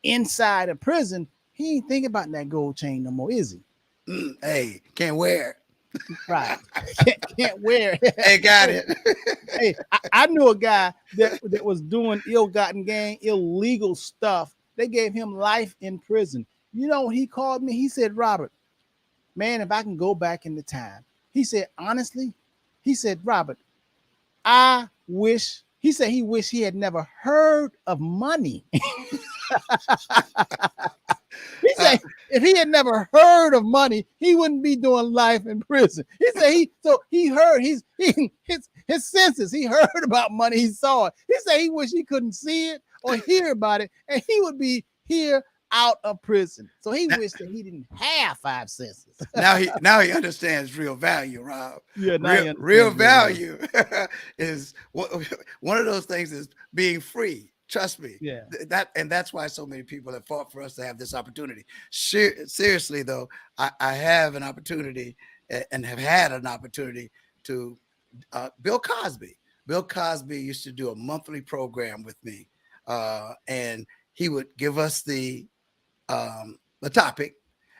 inside a prison, he ain't thinking about that gold chain no more, is he? Hey, can't wear it. Right. Can't wear it. Hey, got it. Hey, I knew a guy that was doing ill-gotten gain, illegal stuff. They gave him life in prison. When he called me, he said, Robert, man, if I can go back in the time. He said, honestly, Robert, I wish, he wished he had never heard of money. He said if he had never heard of money, he wouldn't be doing life in prison. He said he heard his senses. He heard about money. He saw it. He said he wished he couldn't see it or hear about it, and he would be here out of prison. So he wished that he didn't have five senses. Now he understands real value, Rob. Yeah, real value is one of those things is being free. Trust me. Yeah. That's why so many people have fought for us to have this opportunity. Seriously, though, I have an opportunity and have had an opportunity to Bill Cosby. Bill Cosby used to do a monthly program with me, and he would give us the topic,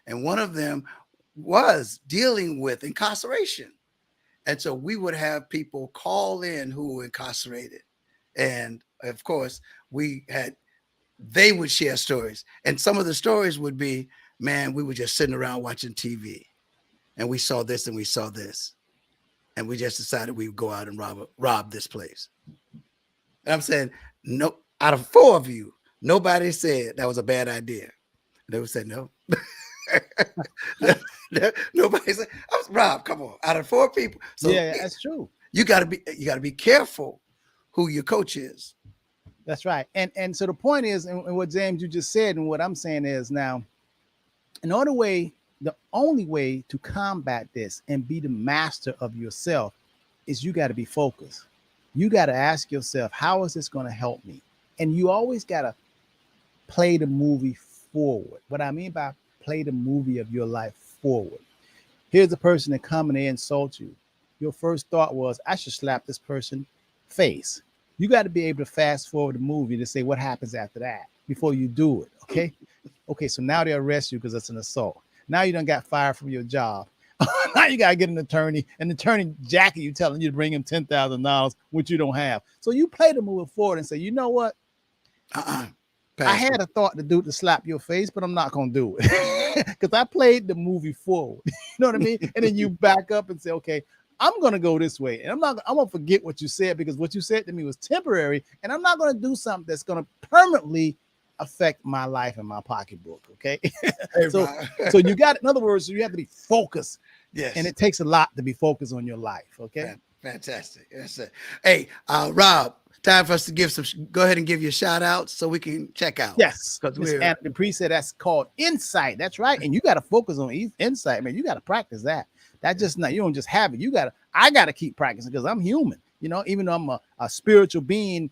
and one of them was dealing with incarceration. And so we would have people call in who were incarcerated. And of course, they would share stories. And some of the stories would be, man, we were just sitting around watching TV and we saw this and we saw this. And we just decided we would go out and rob this place. And I'm saying, no, out of 4 of you, nobody said that was a bad idea. They would say no. Nobody said, Rob, come on. Out of 4 people. So yeah, that's true. You gotta be careful who your coach is. That's right. And so the point is, and what James you just said, and what I'm saying is now, another way the only way to combat this and be the master of yourself is you got to be focused. You got to ask yourself, how is this going to help me? And you always got to play the movie forward. What I mean by play the movie of your life forward. Here's a person that come and they insult you. Your first thought was, I should slap this person face. You got to be able to fast forward the movie to say what happens after that before you do it. Okay. Okay. So now they arrest you because it's an assault. Now you done got fired from your job. Now you got to get an attorney, and the attorney jacket you telling you to bring him $10,000, which you don't have. So you play the movie forward and say, you know what? I had a thought to slap your face, but I'm not going to do it because I played the movie forward. You know what I mean? And then you back up and say, okay, I'm going to go this way. And I'm going to forget what you said, because what you said to me was temporary. And I'm not going to do something that's going to permanently affect my life and my pocketbook. Okay. Hey, so you got, in other words, you have to be focused. Yes. And it takes a lot to be focused on your life. Okay. Fantastic. That's it. Hey, Rob, time for us to go ahead and give you a shout out so we can check out. Yes. Because the priest said that's called insight. That's right. And you got to focus on insight, man. You got to practice that. That's just not, you don't just have it. I got to keep practicing because I'm human, you know, even though I'm a spiritual being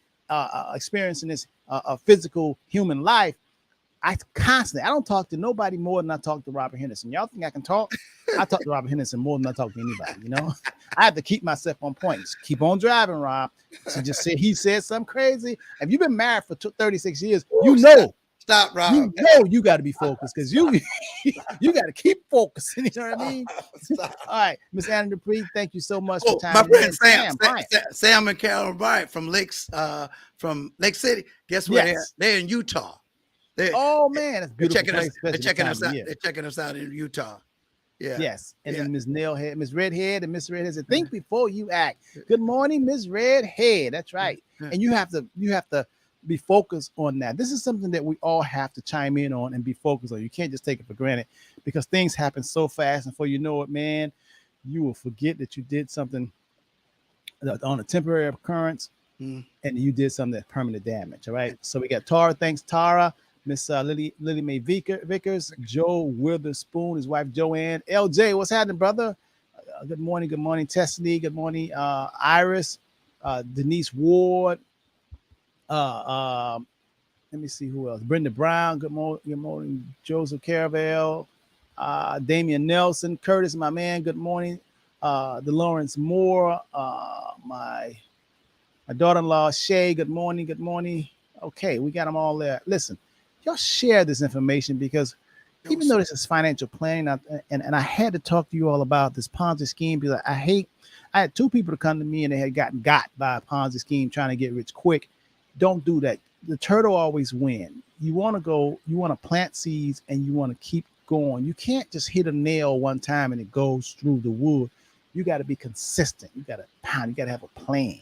experiencing this physical human life. I don't talk to nobody more than I talk to Robert Henderson. Y'all think I can talk? I talk to Robert Henderson more than I talk to anybody, you know? I have to keep myself on point. Just keep on driving, Rob. So just say he said something crazy. If you've been married for 36 years, you know. Stop, Rob. You know you got to be focused because you got to keep focusing. You know what I mean? All right, Miss Anna Dupree, thank you so much for time. My friend Sam and Carol Bryant from Lake City. Guess where they're in Utah. Oh man, that's beautiful. They're checking us out. They're checking us out in Utah. Yeah. Yes. And then Miss Nailhead, Miss Redhead, and Miss Redhead said, think before you act. Good morning, Miss Redhead. That's right. And you have to be focused on that. This is something that we all have to chime in on and be focused on. You can't just take it for granted because things happen so fast, and before you know it, man, you will forget that you did something on a temporary occurrence, and you did something that's permanent damage. All right. So we got Tara. Thanks, Tara. Miss Lily Mae Vickers, Joe Witherspoon, his wife Joanne, LJ, what's happening, brother? Good morning, Tessany, good morning, Iris, Denise Ward, let me see who else, Brenda Brown, good morning, Joseph Caravel, Damian Nelson, Curtis, my man, good morning, DeLawrence Moore, my daughter-in-law Shay, good morning. Okay, we got them all there. Listen, y'all share this information because even though this is financial planning, and I had to talk to you all about this Ponzi scheme because I had two people to come to me and they had gotten got by a Ponzi scheme trying to get rich quick. Don't do that. The turtle always wins. You want to plant seeds and you want to keep going. You can't just hit a nail one time and it goes through the wood. You got to be consistent. You got to pound. You got to have a plan.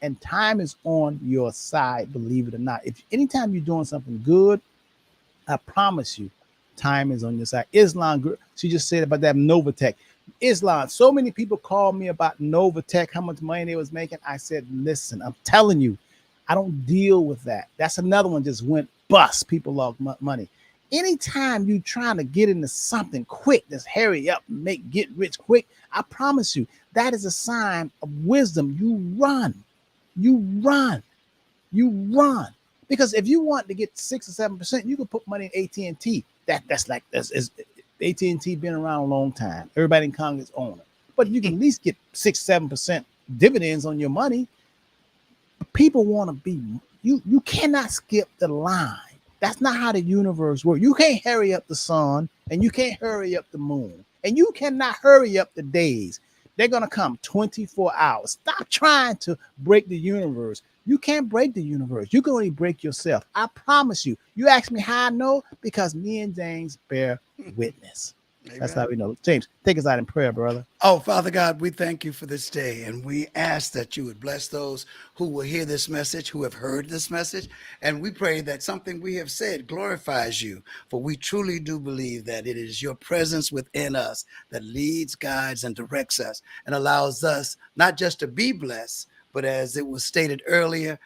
And time is on your side, believe it or not. If anytime you're doing something good, I promise you, time is on your side. Islam, she just said about that Novatech. Islam, so many people called me about Novatech, how much money they was making. I said, listen, I'm telling you, I don't deal with that. That's another one just went bust. People lost money. Anytime you trying to get into something quick, just hurry up, get rich quick, I promise you, that is a sign of wisdom. You run. Because if you want to get 6 or 7%, you can put money in AT&T. That's AT&T been around a long time. Everybody in Congress own it. But you can at least get 6-7% dividends on your money. People want to be, you cannot skip the line. That's not how the universe works. You can't hurry up the sun and you can't hurry up the moon and you cannot hurry up the days. They're going to come 24 hours. Stop trying to break the universe. You can't break the universe. You can only break yourself. I promise you. You ask me how I know? Because me and James bear witness. Amen. That's how we know. James, take us out in prayer, brother. Oh, Father God, we thank you for this day. And we ask that you would bless those who will hear this message, who have heard this message. And we pray that something we have said glorifies you. For we truly do believe that it is your presence within us that leads, guides, and directs us and allows us not just to be blessed, but as it was stated earlier,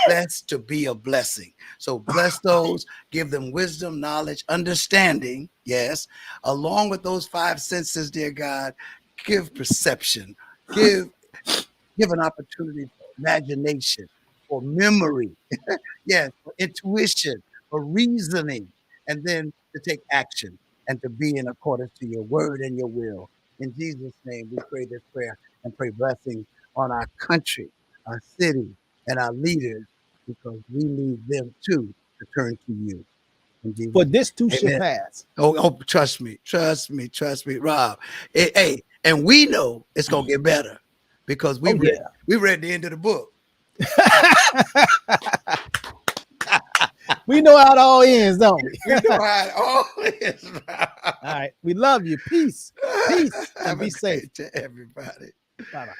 blessed to be a blessing. So bless those, give them wisdom, knowledge, understanding. Yes. Along with those five senses, dear God, give perception, give an opportunity for imagination, for memory, yes, for intuition, for reasoning, and then to take action and to be in accordance to your word and your will. In Jesus' name, we pray this prayer and pray blessings on our country, our city, and our leaders, because we need them too to turn to you. In Jesus' For this too shall Amen. pass. Oh, trust me, Rob. Hey, and we know it's gonna get better because we read the end of the book. We know how it all ends, don't we? We know how it all is. All right. We love you. Peace. Peace. And Have be a safe. great day, everybody. Bye-bye.